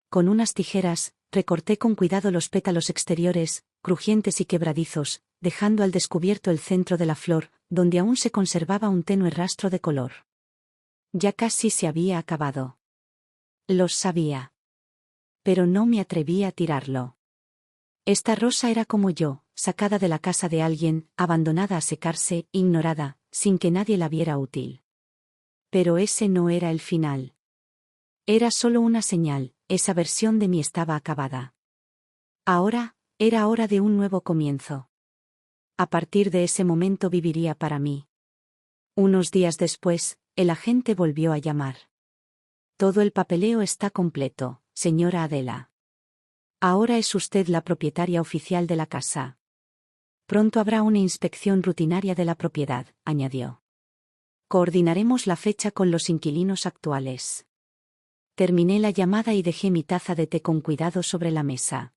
Con unas tijeras, recorté con cuidado los pétalos exteriores, crujientes y quebradizos, dejando al descubierto el centro de la flor, donde aún se conservaba un tenue rastro de color. Ya casi se había acabado. Lo sabía. Pero no me atreví a tirarlo. Esta rosa era como yo, sacada de la casa de alguien, abandonada a secarse, ignorada, sin que nadie la viera útil. Pero ese no era el final. Era solo una señal, esa versión de mí estaba acabada. Ahora, era hora de un nuevo comienzo. A partir de ese momento viviría para mí. Unos días después, el agente volvió a llamar. Todo el papeleo está completo, señora Adela. Ahora es usted la propietaria oficial de la casa. Pronto habrá una inspección rutinaria de la propiedad, añadió. Coordinaremos la fecha con los inquilinos actuales. Terminé la llamada y dejé mi taza de té con cuidado sobre la mesa.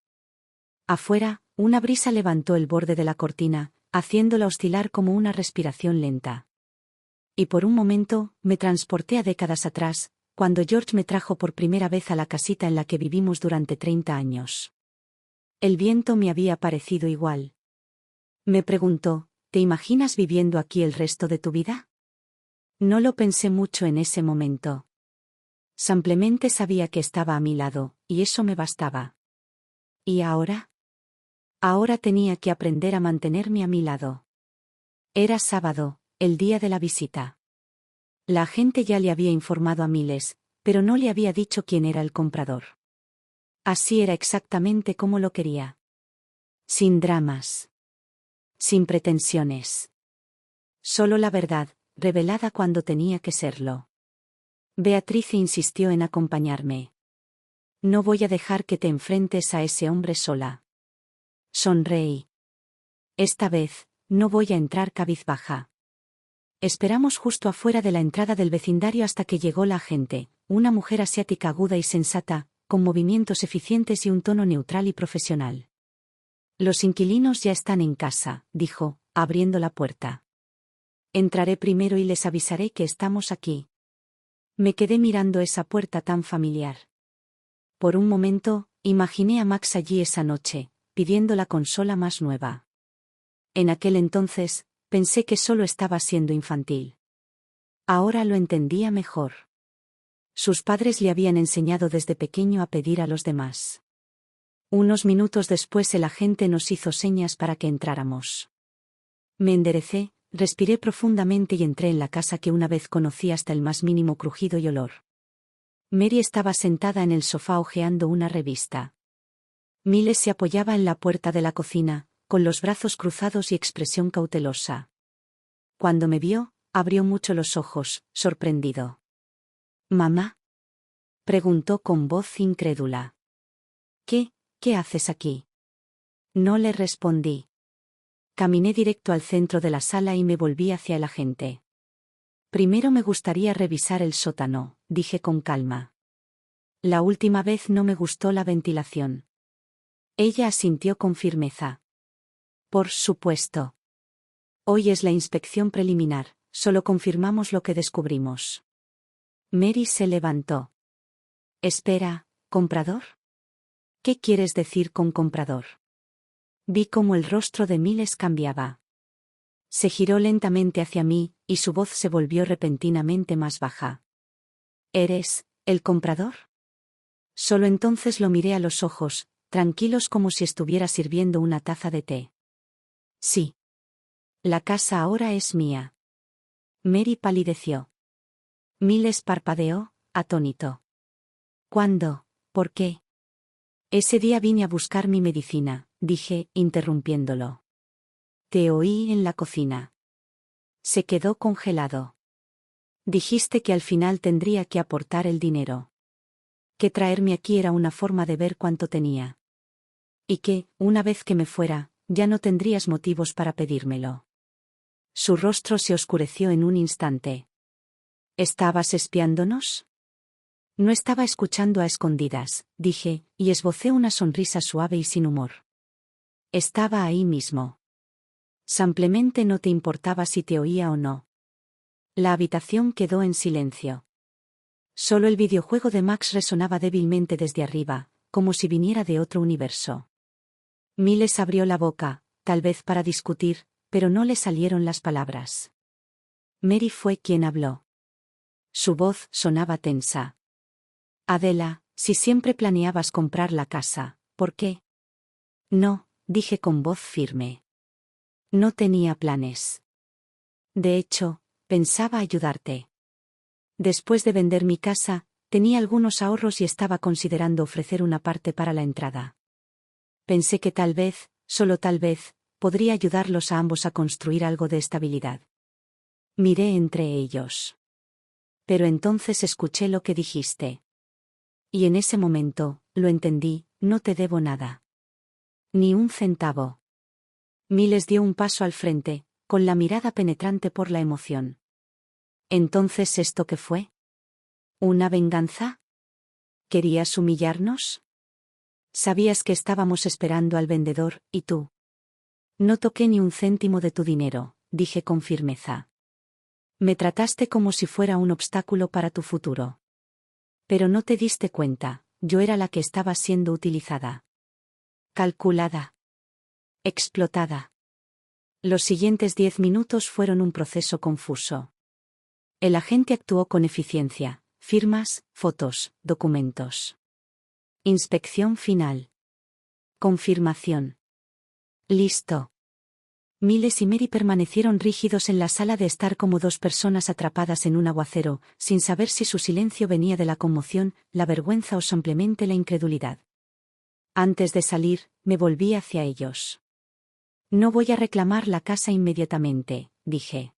Afuera, una brisa levantó el borde de la cortina, haciéndola oscilar como una respiración lenta. Y por un momento, me transporté a décadas atrás, cuando George me trajo por primera vez a la casita en la que vivimos durante 30 años. El viento me había parecido igual. Me preguntó, ¿te imaginas viviendo aquí el resto de tu vida? No lo pensé mucho en ese momento. Simplemente sabía que estaba a mi lado, y eso me bastaba. ¿Y ahora? Ahora tenía que aprender a mantenerme a mi lado. Era sábado, el día de la visita. La agente ya le había informado a Miles, pero no le había dicho quién era el comprador. Así era exactamente como lo quería. Sin dramas. Sin pretensiones. Solo la verdad, revelada cuando tenía que serlo. Beatriz insistió en acompañarme. No voy a dejar que te enfrentes a ese hombre sola. Sonreí. Esta vez, no voy a entrar cabizbaja. Esperamos justo afuera de la entrada del vecindario hasta que llegó la agente, una mujer asiática aguda y sensata, con movimientos eficientes y un tono neutral y profesional. Los inquilinos ya están en casa, dijo, abriendo la puerta. Entraré primero y les avisaré que estamos aquí. Me quedé mirando esa puerta tan familiar. Por un momento, imaginé a Max allí esa noche, pidiendo la consola más nueva. En aquel entonces, pensé que solo estaba siendo infantil. Ahora lo entendía mejor. Sus padres le habían enseñado desde pequeño a pedir a los demás. Unos minutos después el agente nos hizo señas para que entráramos. Me enderecé, respiré profundamente y entré en la casa que una vez conocí hasta el más mínimo crujido y olor. Mary estaba sentada en el sofá hojeando una revista. Miles se apoyaba en la puerta de la cocina, con los brazos cruzados y expresión cautelosa. Cuando me vio, abrió mucho los ojos, sorprendido. «¿Mamá?», preguntó con voz incrédula. ¿Qué haces aquí?». No le respondí. Caminé directo al centro de la sala y me volví hacia el agente. «Primero me gustaría revisar el sótano», dije con calma. «La última vez no me gustó la ventilación». Ella asintió con firmeza. «Por supuesto. Hoy es la inspección preliminar, solo confirmamos lo que descubrimos». Mary se levantó. «Espera, ¿comprador? ¿Qué quieres decir con comprador?». Vi cómo el rostro de Miles cambiaba. Se giró lentamente hacia mí, y su voz se volvió repentinamente más baja. «¿Eres el comprador?». Solo entonces lo miré a los ojos, tranquilos como si estuviera sirviendo una taza de té. «Sí. La casa ahora es mía». Mary palideció. Miles parpadeó, atónito. «¿Cuándo? ¿Por qué?». «Ese día vine a buscar mi medicina», dije, interrumpiéndolo. «Te oí en la cocina». Se quedó congelado. «Dijiste que al final tendría que aportar el dinero. Que traerme aquí era una forma de ver cuánto tenía. Y que, una vez que me fuera, ya no tendrías motivos para pedírmelo». Su rostro se oscureció en un instante. «¿Estabas espiándonos?». «No estaba escuchando a escondidas», dije, y esbocé una sonrisa suave y sin humor. «Estaba ahí mismo. Simplemente no te importaba si te oía o no». La habitación quedó en silencio. Solo el videojuego de Max resonaba débilmente desde arriba, como si viniera de otro universo. Miles abrió la boca, tal vez para discutir, pero no le salieron las palabras. Mary fue quien habló. Su voz sonaba tensa. «Adela, si siempre planeabas comprar la casa, ¿por qué?». «No», dije con voz firme. «No tenía planes. De hecho, pensaba ayudarte. Después de vender mi casa, tenía algunos ahorros y estaba considerando ofrecer una parte para la entrada. Pensé que tal vez, solo tal vez, podría ayudarlos a ambos a construir algo de estabilidad». Miré entre ellos. «Pero entonces escuché lo que dijiste. Y en ese momento, lo entendí, no te debo nada. Ni un centavo». Miles dio un paso al frente, con la mirada penetrante por la emoción. «¿Entonces esto qué fue? ¿Una venganza? ¿Querías humillarnos? Sabías que estábamos esperando al vendedor, y tú». «No toqué ni un céntimo de tu dinero», dije con firmeza. «Me trataste como si fuera un obstáculo para tu futuro. Pero no te diste cuenta, yo era la que estaba siendo utilizada. Calculada. Explotada». Los siguientes 10 minutos fueron un proceso confuso. El agente actuó con eficiencia: firmas, fotos, documentos. Inspección final. Confirmación. Listo. Miles y Mary permanecieron rígidos en la sala de estar como dos personas atrapadas en un aguacero, sin saber si su silencio venía de la conmoción, la vergüenza o simplemente la incredulidad. Antes de salir, me volví hacia ellos. «No voy a reclamar la casa inmediatamente», dije.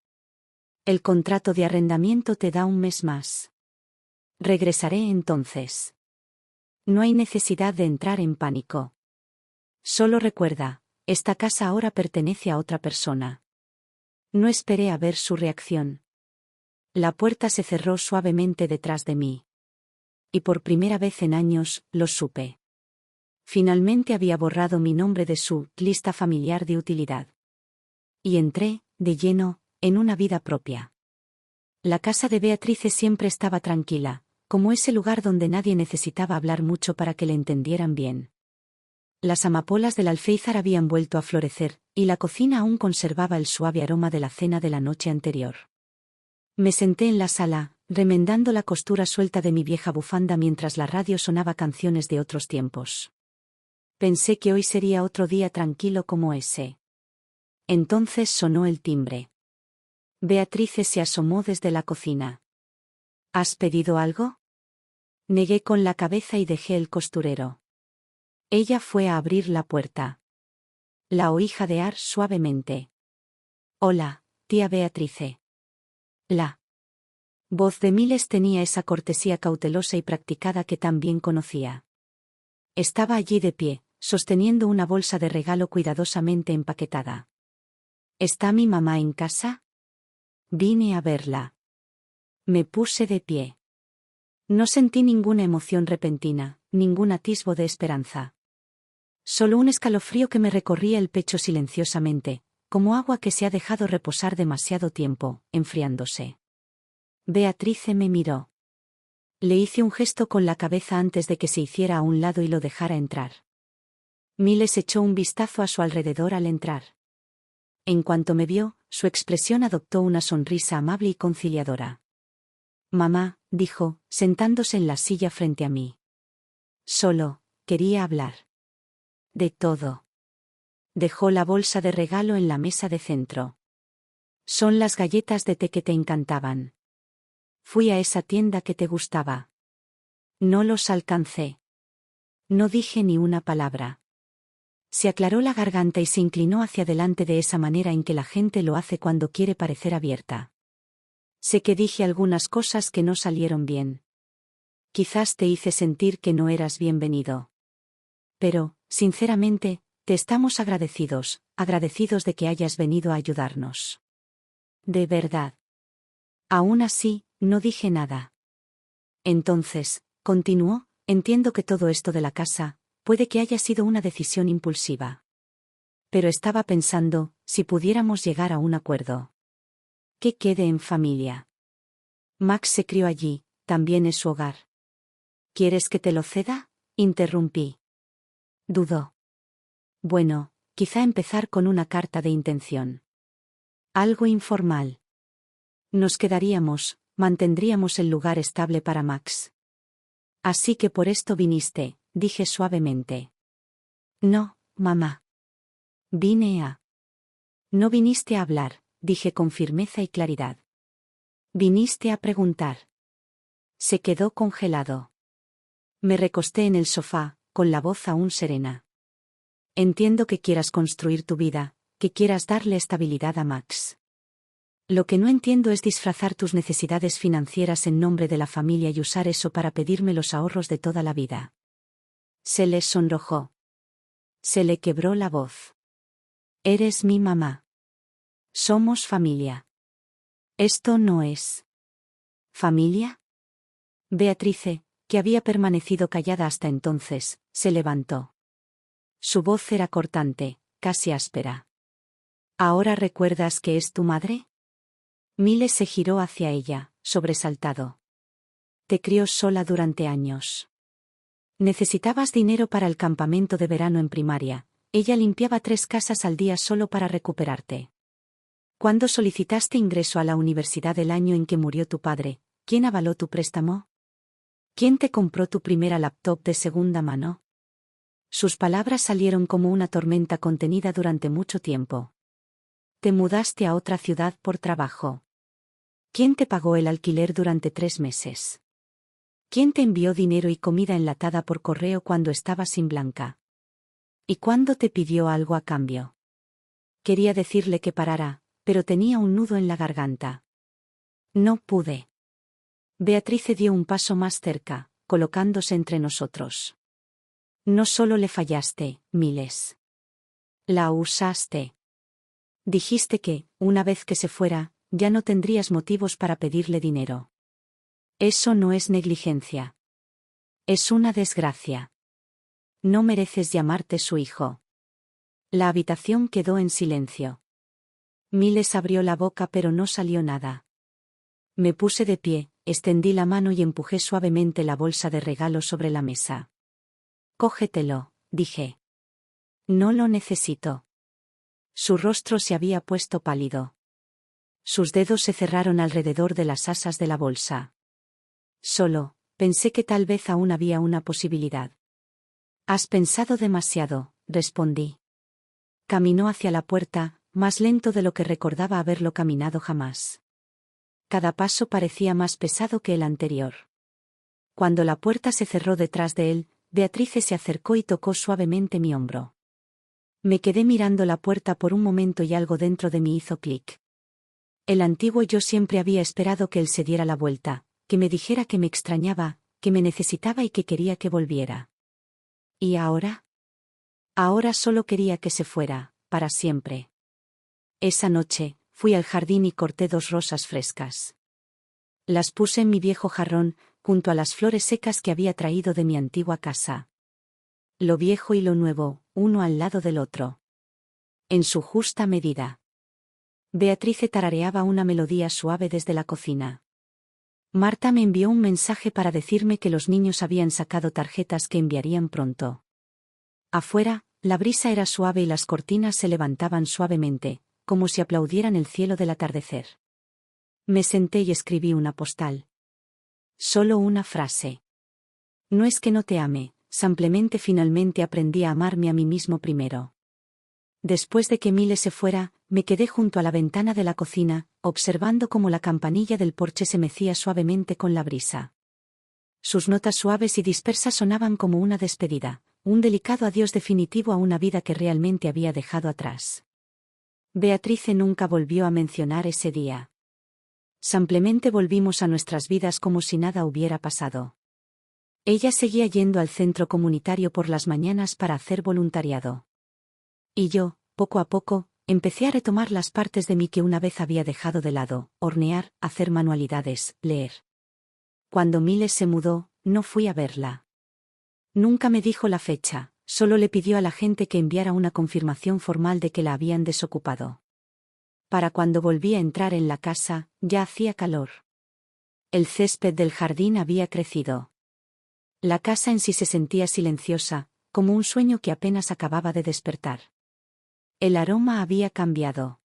«El contrato de arrendamiento te da un mes más. Regresaré entonces. No hay necesidad de entrar en pánico. Solo recuerda, esta casa ahora pertenece a otra persona». No esperé a ver su reacción. La puerta se cerró suavemente detrás de mí. Y por primera vez en años, lo supe. Finalmente había borrado mi nombre de su lista familiar de utilidad. Y entré, de lleno, en una vida propia. La casa de Beatrice siempre estaba tranquila, como ese lugar donde nadie necesitaba hablar mucho para que le entendieran bien. Las amapolas del alféizar habían vuelto a florecer, y la cocina aún conservaba el suave aroma de la cena de la noche anterior. Me senté en la sala, remendando la costura suelta de mi vieja bufanda mientras la radio sonaba canciones de otros tiempos. Pensé que hoy sería otro día tranquilo como ese. Entonces sonó el timbre. Beatrice se asomó desde la cocina. ¿Has pedido algo? Negué con la cabeza y dejé el costurero. Ella fue a abrir la puerta. La oí jadear suavemente. Hola, tía Beatrice. La voz de Miles tenía esa cortesía cautelosa y practicada que tan bien conocía. Estaba allí de pie, sosteniendo una bolsa de regalo cuidadosamente empaquetada. ¿Está mi mamá en casa? Vine a verla. Me puse de pie. No sentí ninguna emoción repentina, ningún atisbo de esperanza. Solo un escalofrío que me recorría el pecho silenciosamente, como agua que se ha dejado reposar demasiado tiempo, enfriándose. Beatrice me miró. Le hice un gesto con la cabeza antes de que se hiciera a un lado y lo dejara entrar. Miles echó un vistazo a su alrededor al entrar. En cuanto me vio, su expresión adoptó una sonrisa amable y conciliadora. Mamá, dijo, sentándose en la silla frente a mí. Solo, quería hablar. De todo. Dejó la bolsa de regalo en la mesa de centro. Son las galletas de té que te encantaban. Fui a esa tienda que te gustaba. No los alcancé. No dije ni una palabra. Se aclaró la garganta y se inclinó hacia adelante de esa manera en que la gente lo hace cuando quiere parecer abierta. Sé que dije algunas cosas que no salieron bien. Quizás te hice sentir que no eras bienvenido. Pero, sinceramente, te estamos agradecidos de que hayas venido a ayudarnos. De verdad. Aún así, no dije nada. Entonces, continuó, entiendo que todo esto de la casa, puede que haya sido una decisión impulsiva. Pero estaba pensando, si pudiéramos llegar a un acuerdo. Que quede en familia. Max se crió allí, también es su hogar. ¿Quieres que te lo ceda? Interrumpí. Dudó. Bueno, quizá empezar con una carta de intención. Algo informal. Nos quedaríamos, mantendríamos el lugar estable para Max. Así que por esto viniste, dije suavemente. No, mamá. Vine a... No viniste a hablar, dije con firmeza y claridad. Viniste a preguntar. Se quedó congelado. Me recosté en el sofá, con la voz aún serena. Entiendo que quieras construir tu vida, que quieras darle estabilidad a Max. Lo que no entiendo es disfrazar tus necesidades financieras en nombre de la familia y usar eso para pedirme los ahorros de toda la vida. Se le sonrojó. Se le quebró la voz. Eres mi mamá. Somos familia. Esto no es... ¿Familia? Beatrice, que había permanecido callada hasta entonces, se levantó. Su voz era cortante, casi áspera. ¿Ahora recuerdas que es tu madre? Miles se giró hacia ella, sobresaltado. Te crió sola durante años. Necesitabas dinero para el campamento de verano en primaria. Ella limpiaba 3 casas al día solo para recuperarte. ¿Cuándo solicitaste ingreso a la universidad el año en que murió tu padre? ¿Quién avaló tu préstamo? ¿Quién te compró tu primera laptop de segunda mano? Sus palabras salieron como una tormenta contenida durante mucho tiempo. Te mudaste a otra ciudad por trabajo. ¿Quién te pagó el alquiler durante 3 meses? ¿Quién te envió dinero y comida enlatada por correo cuando estabas sin Blanca? ¿Y cuándo te pidió algo a cambio? Quería decirle que parara, pero tenía un nudo en la garganta. No pude. Beatrice dio un paso más cerca, colocándose entre nosotros. No solo le fallaste, Miles. La usaste. Dijiste que, una vez que se fuera, ya no tendrías motivos para pedirle dinero. Eso no es negligencia. Es una desgracia. No mereces llamarte su hijo. La habitación quedó en silencio. Miles abrió la boca pero no salió nada. Me puse de pie, extendí la mano y empujé suavemente la bolsa de regalo sobre la mesa. Cógetelo, dije. No lo necesito. Su rostro se había puesto pálido. Sus dedos se cerraron alrededor de las asas de la bolsa. Solo, pensé que tal vez aún había una posibilidad. Has pensado demasiado, respondí. Caminó hacia la puerta, más lento de lo que recordaba haberlo caminado jamás. Cada paso parecía más pesado que el anterior. Cuando la puerta se cerró detrás de él, Beatrice se acercó y tocó suavemente mi hombro. Me quedé mirando la puerta por un momento y algo dentro de mí hizo clic. El antiguo yo siempre había esperado que él se diera la vuelta, que me dijera que me extrañaba, que me necesitaba y que quería que volviera. ¿Y ahora? Ahora solo quería que se fuera, para siempre. Esa noche, fui al jardín y corté 2 rosas frescas. Las puse en mi viejo jarrón, junto a las flores secas que había traído de mi antigua casa. Lo viejo y lo nuevo, uno al lado del otro. En su justa medida. Beatrice tarareaba una melodía suave desde la cocina. Marta me envió un mensaje para decirme que los niños habían sacado tarjetas que enviarían pronto. Afuera, la brisa era suave y las cortinas se levantaban suavemente, como si aplaudieran el cielo del atardecer. Me senté y escribí una postal. Solo una frase. No es que no te ame, simplemente finalmente aprendí a amarme a mí mismo primero. Después de que Mile se fuera, me quedé junto a la ventana de la cocina, observando cómo la campanilla del porche se mecía suavemente con la brisa. Sus notas suaves y dispersas sonaban como una despedida, un delicado adiós definitivo a una vida que realmente había dejado atrás. Beatrice nunca volvió a mencionar ese día. Simplemente volvimos a nuestras vidas como si nada hubiera pasado. Ella seguía yendo al centro comunitario por las mañanas para hacer voluntariado. Y yo, poco a poco, empecé a retomar las partes de mí que una vez había dejado de lado: hornear, hacer manualidades, leer. Cuando Miles se mudó, no fui a verla. Nunca me dijo la fecha, solo le pidió a la gente que enviara una confirmación formal de que la habían desocupado. Para cuando volví a entrar en la casa, ya hacía calor. El césped del jardín había crecido. La casa en sí se sentía silenciosa, como un sueño que apenas acababa de despertar. El aroma había cambiado.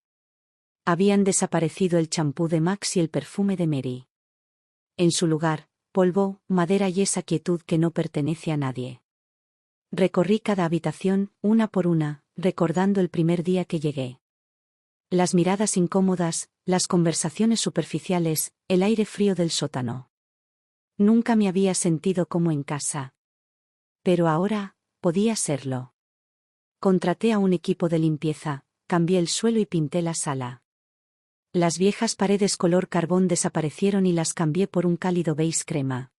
Habían desaparecido el champú de Max y el perfume de Mary. En su lugar, polvo, madera y esa quietud que no pertenece a nadie. Recorrí cada habitación, una por una, recordando el primer día que llegué. Las miradas incómodas, las conversaciones superficiales, el aire frío del sótano. Nunca me había sentido como en casa. Pero ahora, podía serlo. Contraté a un equipo de limpieza, cambié el suelo y pinté la sala. Las viejas paredes color carbón desaparecieron y las cambié por un cálido beige crema.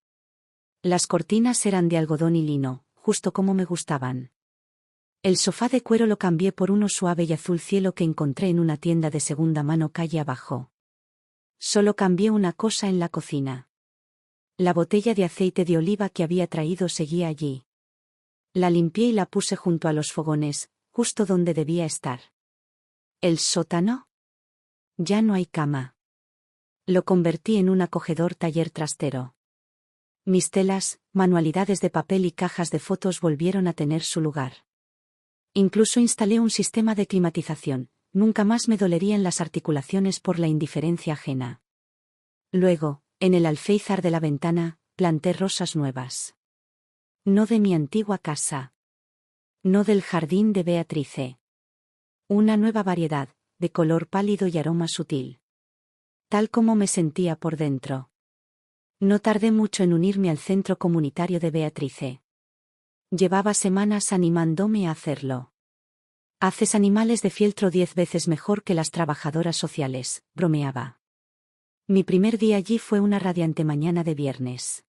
Las cortinas eran de algodón y lino, justo como me gustaban. El sofá de cuero lo cambié por uno suave y azul cielo que encontré en una tienda de segunda mano calle abajo. Solo cambié una cosa en la cocina. La botella de aceite de oliva que había traído seguía allí. La limpié y la puse junto a los fogones, justo donde debía estar. ¿El sótano? Ya no hay cama. Lo convertí en un acogedor taller trastero. Mis telas, manualidades de papel y cajas de fotos volvieron a tener su lugar. Incluso instalé un sistema de climatización, nunca más me dolerían las articulaciones por la indiferencia ajena. Luego, en el alféizar de la ventana, planté rosas nuevas. No de mi antigua casa. No del jardín de Beatrice. Una nueva variedad, de color pálido y aroma sutil. Tal como me sentía por dentro. No tardé mucho en unirme al centro comunitario de Beatrice. Llevaba semanas animándome a hacerlo. Haces animales de fieltro 10 veces mejor que las trabajadoras sociales, bromeaba. Mi primer día allí fue una radiante mañana de viernes.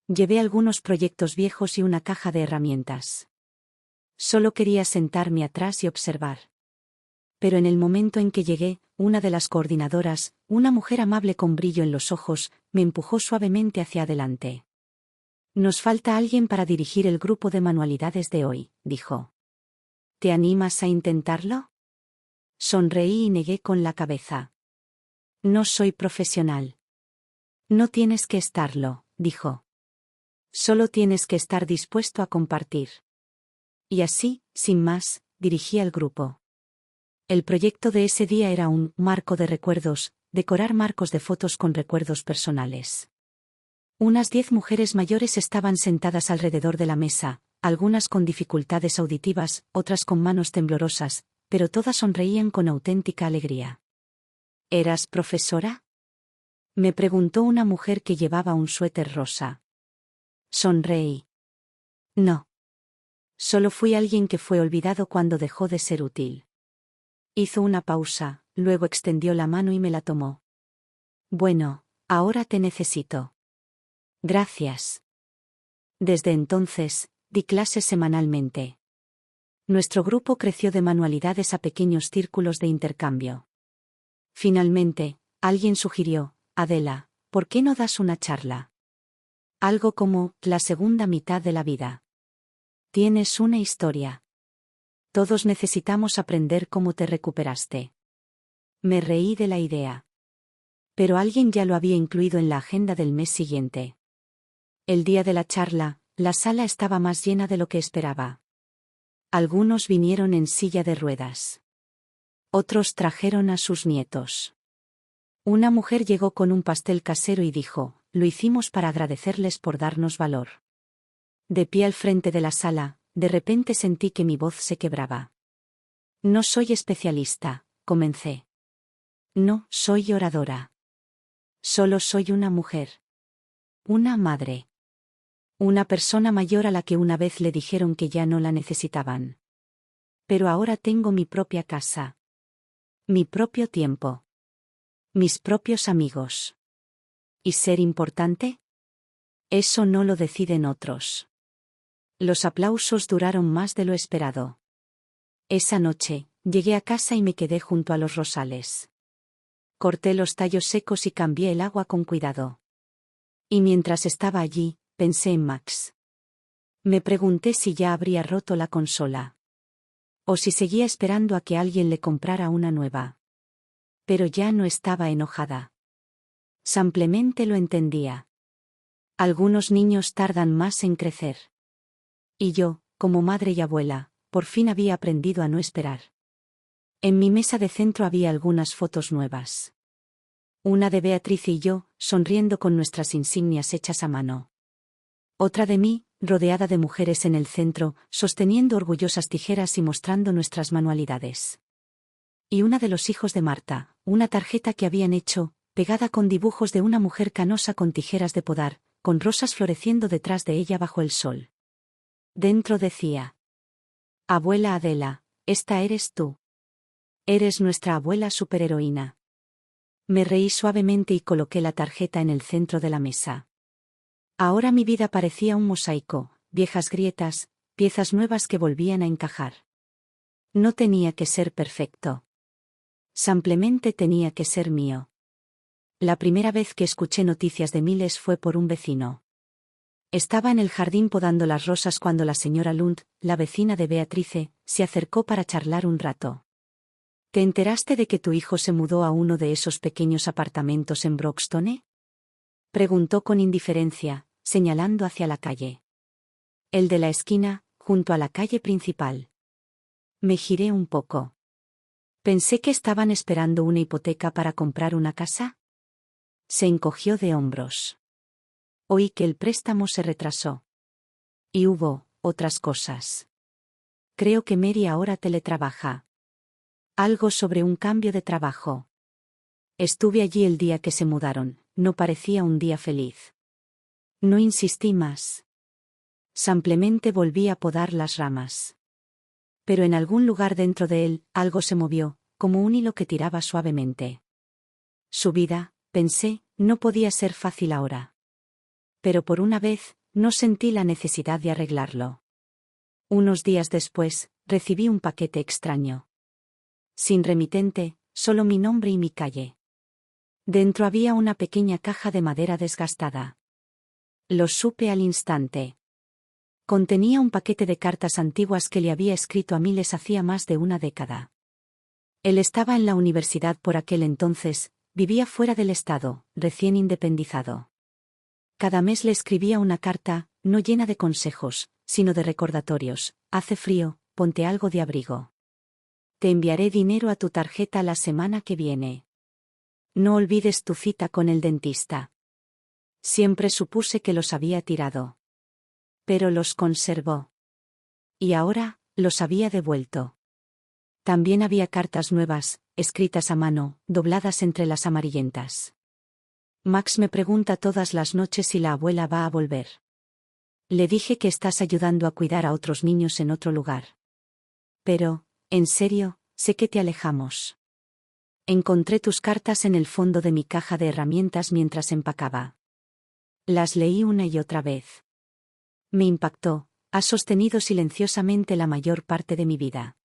Llevé algunos proyectos viejos y una caja de herramientas. Solo quería sentarme atrás y observar. Pero en el momento en que llegué, una de las coordinadoras, una mujer amable con brillo en los ojos, me empujó suavemente hacia adelante. Nos falta alguien para dirigir el grupo de manualidades de hoy, dijo. ¿Te animas a intentarlo? Sonreí y negué con la cabeza. No soy profesional. No tienes que estarlo, dijo. Solo tienes que estar dispuesto a compartir. Y así, sin más, dirigí al grupo. El proyecto de ese día era un marco de recuerdos, decorar marcos de fotos con recuerdos personales. Unas 10 mujeres mayores estaban sentadas alrededor de la mesa, algunas con dificultades auditivas, otras con manos temblorosas, pero todas sonreían con auténtica alegría. ¿Eras profesora?, me preguntó una mujer que llevaba un suéter rosa. Sonreí. No. Solo fui alguien que fue olvidado cuando dejó de ser útil. Hizo una pausa, luego extendió la mano y me la tomó. Bueno, ahora te necesito. Gracias. Desde entonces, di clases semanalmente. Nuestro grupo creció de manualidades a pequeños círculos de intercambio. Finalmente, alguien sugirió: Adela, ¿por qué no das una charla? Algo como la segunda mitad de la vida. Tienes una historia. Todos necesitamos aprender cómo te recuperaste. Me reí de la idea. Pero alguien ya lo había incluido en la agenda del mes siguiente. El día de la charla, la sala estaba más llena de lo que esperaba. Algunos vinieron en silla de ruedas. Otros trajeron a sus nietos. Una mujer llegó con un pastel casero y dijo: lo hicimos para agradecerles por darnos valor. De pie al frente de la sala, de repente sentí que mi voz se quebraba. No soy especialista, comencé. No soy oradora. Solo soy una mujer. Una madre. Una persona mayor a la que una vez le dijeron que ya no la necesitaban. Pero ahora tengo mi propia casa. Mi propio tiempo. Mis propios amigos. ¿Y ser importante? Eso no lo deciden otros. Los aplausos duraron más de lo esperado. Esa noche, llegué a casa y me quedé junto a los rosales. Corté los tallos secos y cambié el agua con cuidado. Y mientras estaba allí, pensé en Max. Me pregunté si ya habría roto la consola. O si seguía esperando a que alguien le comprara una nueva. Pero ya no estaba enojada. Simplemente lo entendía. Algunos niños tardan más en crecer. Y yo, como madre y abuela, por fin había aprendido a no esperar. En mi mesa de centro había algunas fotos nuevas. Una de Beatriz y yo, sonriendo con nuestras insignias hechas a mano. Otra de mí, rodeada de mujeres en el centro, sosteniendo orgullosas tijeras y mostrando nuestras manualidades. Y una de los hijos de Marta, una tarjeta que habían hecho, pegada con dibujos de una mujer canosa con tijeras de podar, con rosas floreciendo detrás de ella bajo el sol. Dentro decía: Abuela Adela, esta eres tú. Eres nuestra abuela superheroína. Me reí suavemente y coloqué la tarjeta en el centro de la mesa. Ahora mi vida parecía un mosaico, viejas grietas, piezas nuevas que volvían a encajar. No tenía que ser perfecto. Simplemente tenía que ser mío. La primera vez que escuché noticias de Miles fue por un vecino. Estaba en el jardín podando las rosas cuando la señora Lund, la vecina de Beatrice, se acercó para charlar un rato. ¿Te enteraste de que tu hijo se mudó a uno de esos pequeños apartamentos en Broxtone? Preguntó con indiferencia, señalando hacia la calle. El de la esquina, junto a la calle principal. Me giré un poco. Pensé que estaban esperando una hipoteca para comprar una casa. Se encogió de hombros. Oí que el préstamo se retrasó. Y hubo otras cosas. Creo que Mary ahora teletrabaja. Algo sobre un cambio de trabajo. Estuve allí el día que se mudaron, no parecía un día feliz. No insistí más. Simplemente volví a podar las ramas. Pero en algún lugar dentro de él, algo se movió, como un hilo que tiraba suavemente. Su vida, pensé, no podía ser fácil ahora. Pero por una vez, no sentí la necesidad de arreglarlo. Unos días después, recibí un paquete extraño. Sin remitente, solo mi nombre y mi calle. Dentro había una pequeña caja de madera desgastada. Lo supe al instante. Contenía un paquete de cartas antiguas que le había escrito a Miles hacía más de una década. Él estaba en la universidad por aquel entonces, vivía fuera del estado, recién independizado. Cada mes le escribía una carta, no llena de consejos, sino de recordatorios. Hace frío, ponte algo de abrigo. Te enviaré dinero a tu tarjeta la semana que viene. No olvides tu cita con el dentista. Siempre supuse que los había tirado. Pero los conservó. Y ahora, los había devuelto. También había cartas nuevas, escritas a mano, dobladas entre las amarillentas. Max me pregunta todas las noches si la abuela va a volver. Le dije que estás ayudando a cuidar a otros niños en otro lugar. Pero, en serio, sé que te alejamos. Encontré tus cartas en el fondo de mi caja de herramientas mientras empacaba. Las leí una y otra vez. Me impactó. Has sostenido silenciosamente la mayor parte de mi vida.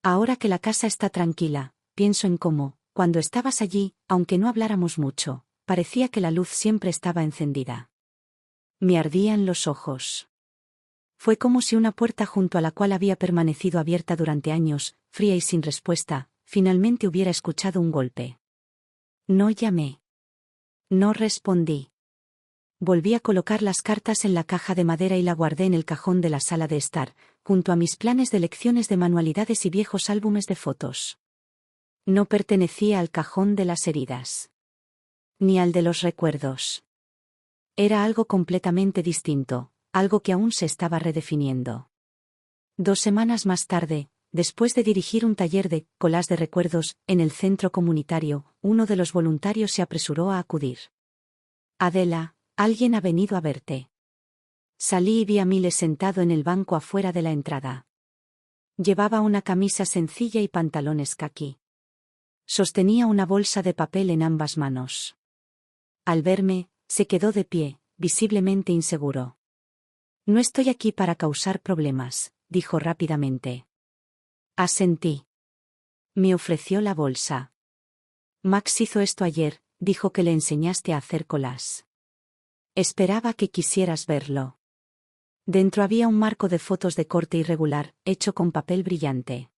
Ahora que la casa está tranquila, pienso en cómo, cuando estabas allí, aunque no habláramos mucho, parecía que la luz siempre estaba encendida. Me ardían los ojos. Fue como si una puerta junto a la cual había permanecido abierta durante años, fría y sin respuesta, finalmente hubiera escuchado un golpe. No llamé. No respondí. Volví a colocar las cartas en la caja de madera y la guardé en el cajón de la sala de estar, junto a mis planes de lecciones de manualidades y viejos álbumes de fotos. No pertenecía al cajón de las heridas. Ni al de los recuerdos. Era algo completamente distinto, algo que aún se estaba redefiniendo. 2 semanas más tarde, después de dirigir un taller de collage de recuerdos en el centro comunitario, uno de los voluntarios se apresuró a acudir. Adela, alguien ha venido a verte. Salí y vi a Miles sentado en el banco afuera de la entrada. Llevaba una camisa sencilla y pantalones caqui. Sostenía una bolsa de papel en ambas manos. Al verme, se quedó de pie, visiblemente inseguro. No estoy aquí para causar problemas, dijo rápidamente. Asentí. Me ofreció la bolsa. Max hizo esto ayer, dijo que le enseñaste a hacer collage. Esperaba que quisieras verlo. Dentro había un marco de fotos de corte irregular, hecho con papel brillante.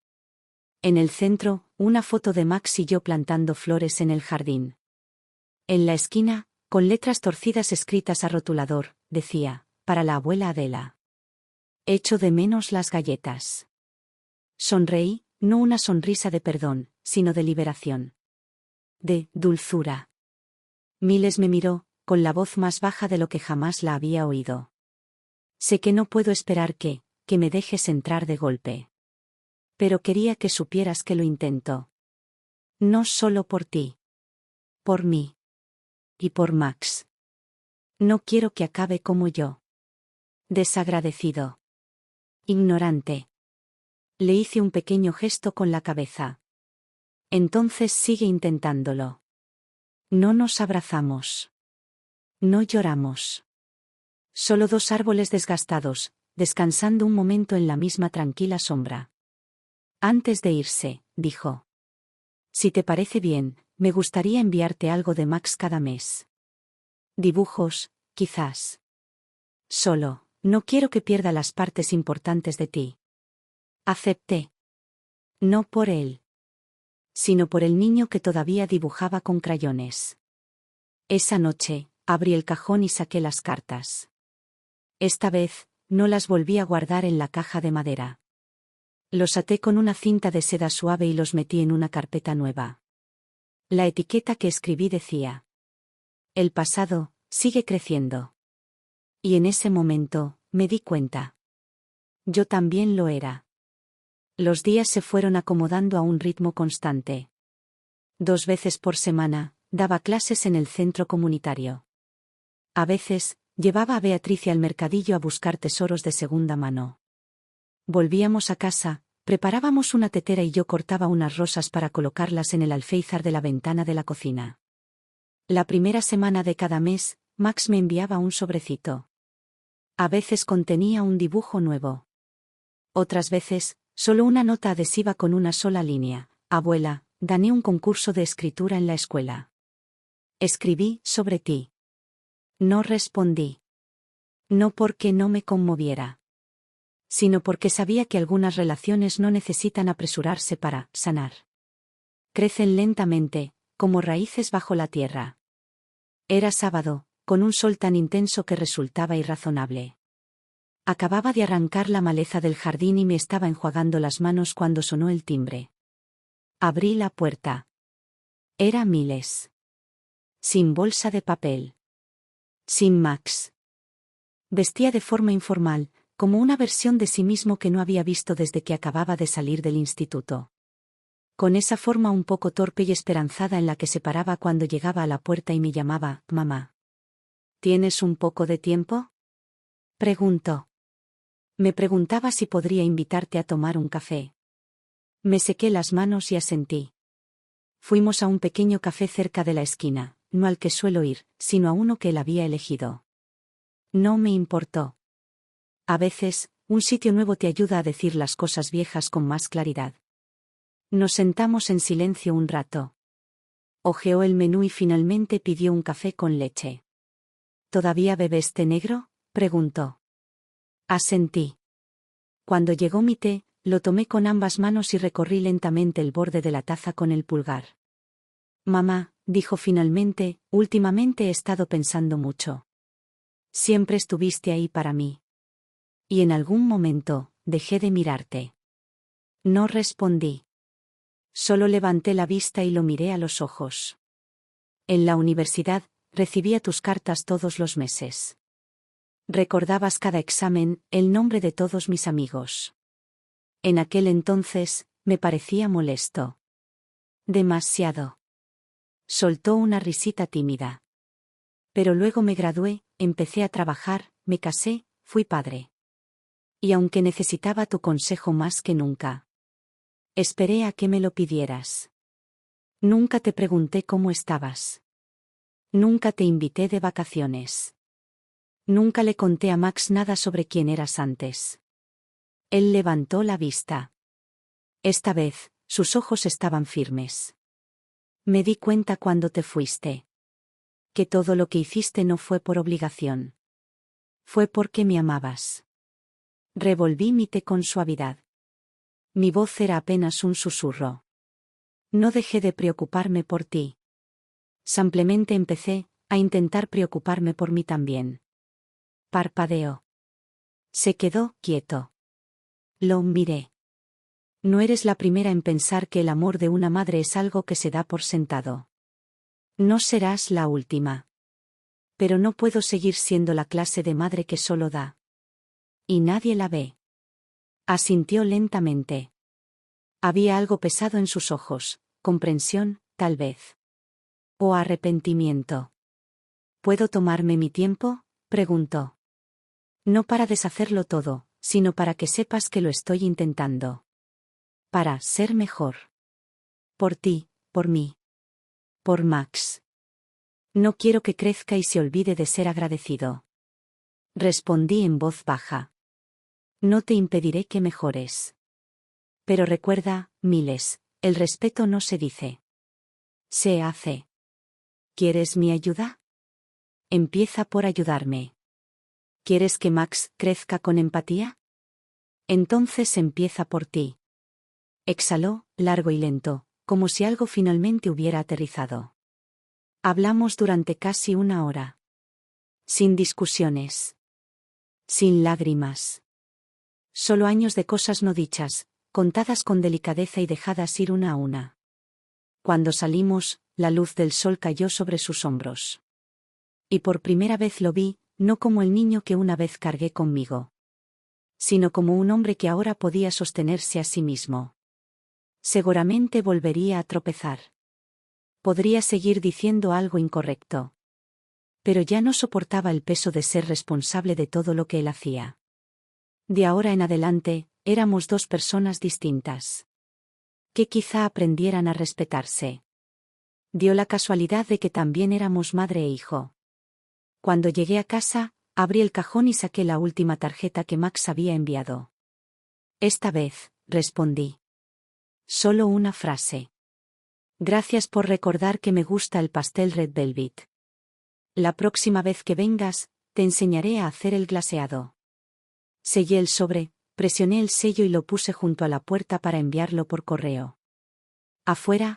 En el centro, una foto de Max y yo plantando flores en el jardín. En la esquina, con letras torcidas escritas a rotulador, decía, para la abuela Adela. Echo de menos las galletas. Sonreí, no una sonrisa de perdón, sino de liberación. De dulzura. Miles me miró, con la voz más baja de lo que jamás la había oído. Sé que no puedo esperar que me dejes entrar de golpe. Pero quería que supieras que lo intento. No solo por ti. Por mí. Y por Max. No quiero que acabe como yo. Desagradecido. Ignorante. Le hice un pequeño gesto con la cabeza. Entonces sigue intentándolo. No nos abrazamos. No lloramos. Solo 2 árboles desgastados, descansando un momento en la misma tranquila sombra. Antes de irse, dijo. Si te parece bien, me gustaría enviarte algo de Max cada mes. Dibujos, quizás. Solo, no quiero que pierda las partes importantes de ti. Acepté. No por él. Sino por el niño que todavía dibujaba con crayones. Esa noche, abrí el cajón y saqué las cartas. Esta vez, no las volví a guardar en la caja de madera. Los até con una cinta de seda suave y los metí en una carpeta nueva. La etiqueta que escribí decía: el pasado sigue creciendo. Y en ese momento, me di cuenta. Yo también lo era. Los días se fueron acomodando a un ritmo constante. 2 veces por semana, daba clases en el centro comunitario. A veces, llevaba a Beatriz al mercadillo a buscar tesoros de segunda mano. Volvíamos a casa, preparábamos una tetera y yo cortaba unas rosas para colocarlas en el alféizar de la ventana de la cocina. La primera semana de cada mes, Max me enviaba un sobrecito. A veces contenía un dibujo nuevo. Otras veces, solo una nota adhesiva con una sola línea: abuela, gané un concurso de escritura en la escuela. Escribí sobre ti. No respondí. No porque no me conmoviera, sino porque sabía que algunas relaciones no necesitan apresurarse para sanar. Crecen lentamente, como raíces bajo la tierra. Era sábado, con un sol tan intenso que resultaba irrazonable. Acababa de arrancar la maleza del jardín y me estaba enjuagando las manos cuando sonó el timbre. Abrí la puerta. Era Miles. Sin bolsa de papel. Sin Max. Vestía de forma informal, como una versión de sí mismo que no había visto desde que acababa de salir del instituto. Con esa forma un poco torpe y esperanzada en la que se paraba cuando llegaba a la puerta y me llamaba, mamá. ¿Tienes un poco de tiempo? Preguntó. Me preguntaba si podría invitarte a tomar un café. Me sequé las manos y asentí. Fuimos a un pequeño café cerca de la esquina, no al que suelo ir, sino a uno que él había elegido. No me importó. A veces, un sitio nuevo te ayuda a decir las cosas viejas con más claridad. Nos sentamos en silencio un rato. Hojeó el menú y finalmente pidió un café con leche. ¿Todavía bebes té negro?, preguntó. Asentí. Cuando llegó mi té, lo tomé con ambas manos y recorrí lentamente el borde de la taza con el pulgar. Mamá, dijo finalmente, últimamente he estado pensando mucho. Siempre estuviste ahí para mí. Y en algún momento, dejé de mirarte. No respondí. Solo levanté la vista y lo miré a los ojos. En la universidad, recibía tus cartas todos los meses. Recordabas cada examen, el nombre de todos mis amigos. En aquel entonces, me parecía molesto. Demasiado. Soltó una risita tímida. Pero luego me gradué, empecé a trabajar, me casé, fui padre. Y aunque necesitaba tu consejo más que nunca, esperé a que me lo pidieras. Nunca te pregunté cómo estabas. Nunca te invité de vacaciones. Nunca le conté a Max nada sobre quién eras antes. Él levantó la vista. Esta vez, sus ojos estaban firmes. Me di cuenta cuando te fuiste. Que todo lo que hiciste no fue por obligación. Fue porque me amabas. Revolví mi té con suavidad. Mi voz era apenas un susurro. No dejé de preocuparme por ti. Simplemente empecé a intentar preocuparme por mí también. Parpadeó. Se quedó quieto. Lo miré. No eres la primera en pensar que el amor de una madre es algo que se da por sentado. No serás la última. Pero no puedo seguir siendo la clase de madre que solo da. Y nadie la ve. Asintió lentamente. Había algo pesado en sus ojos, comprensión, tal vez. O arrepentimiento. ¿Puedo tomarme mi tiempo?, preguntó. No para deshacerlo todo, sino para que sepas que lo estoy intentando. Para ser mejor. Por ti, por mí. Por Max. No quiero que crezca y se olvide de ser agradecido. Respondí en voz baja. No te impediré que mejores. Pero recuerda, Miles, el respeto no se dice. Se hace. ¿Quieres mi ayuda? Empieza por ayudarme. ¿Quieres que Max crezca con empatía? Entonces empieza por ti. Exhaló, largo y lento, como si algo finalmente hubiera aterrizado. Hablamos durante casi una hora. Sin discusiones. Sin lágrimas. Solo años de cosas no dichas, contadas con delicadeza y dejadas ir una a una. Cuando salimos, la luz del sol cayó sobre sus hombros. Y por primera vez lo vi, no como el niño que una vez cargué conmigo, sino como un hombre que ahora podía sostenerse a sí mismo. Seguramente volvería a tropezar. Podría seguir diciendo algo incorrecto. Pero ya no soportaba el peso de ser responsable de todo lo que él hacía. De ahora en adelante, éramos dos personas distintas. Que quizá aprendieran a respetarse. Dio la casualidad de que también éramos madre e hijo. Cuando llegué a casa, abrí el cajón y saqué la última tarjeta que Max había enviado. Esta vez, respondí. Solo una frase. Gracias por recordar que me gusta el pastel Red Velvet. La próxima vez que vengas, te enseñaré a hacer el glaseado. Sellé el sobre, presioné el sello y lo puse junto a la puerta para enviarlo por correo. Afuera,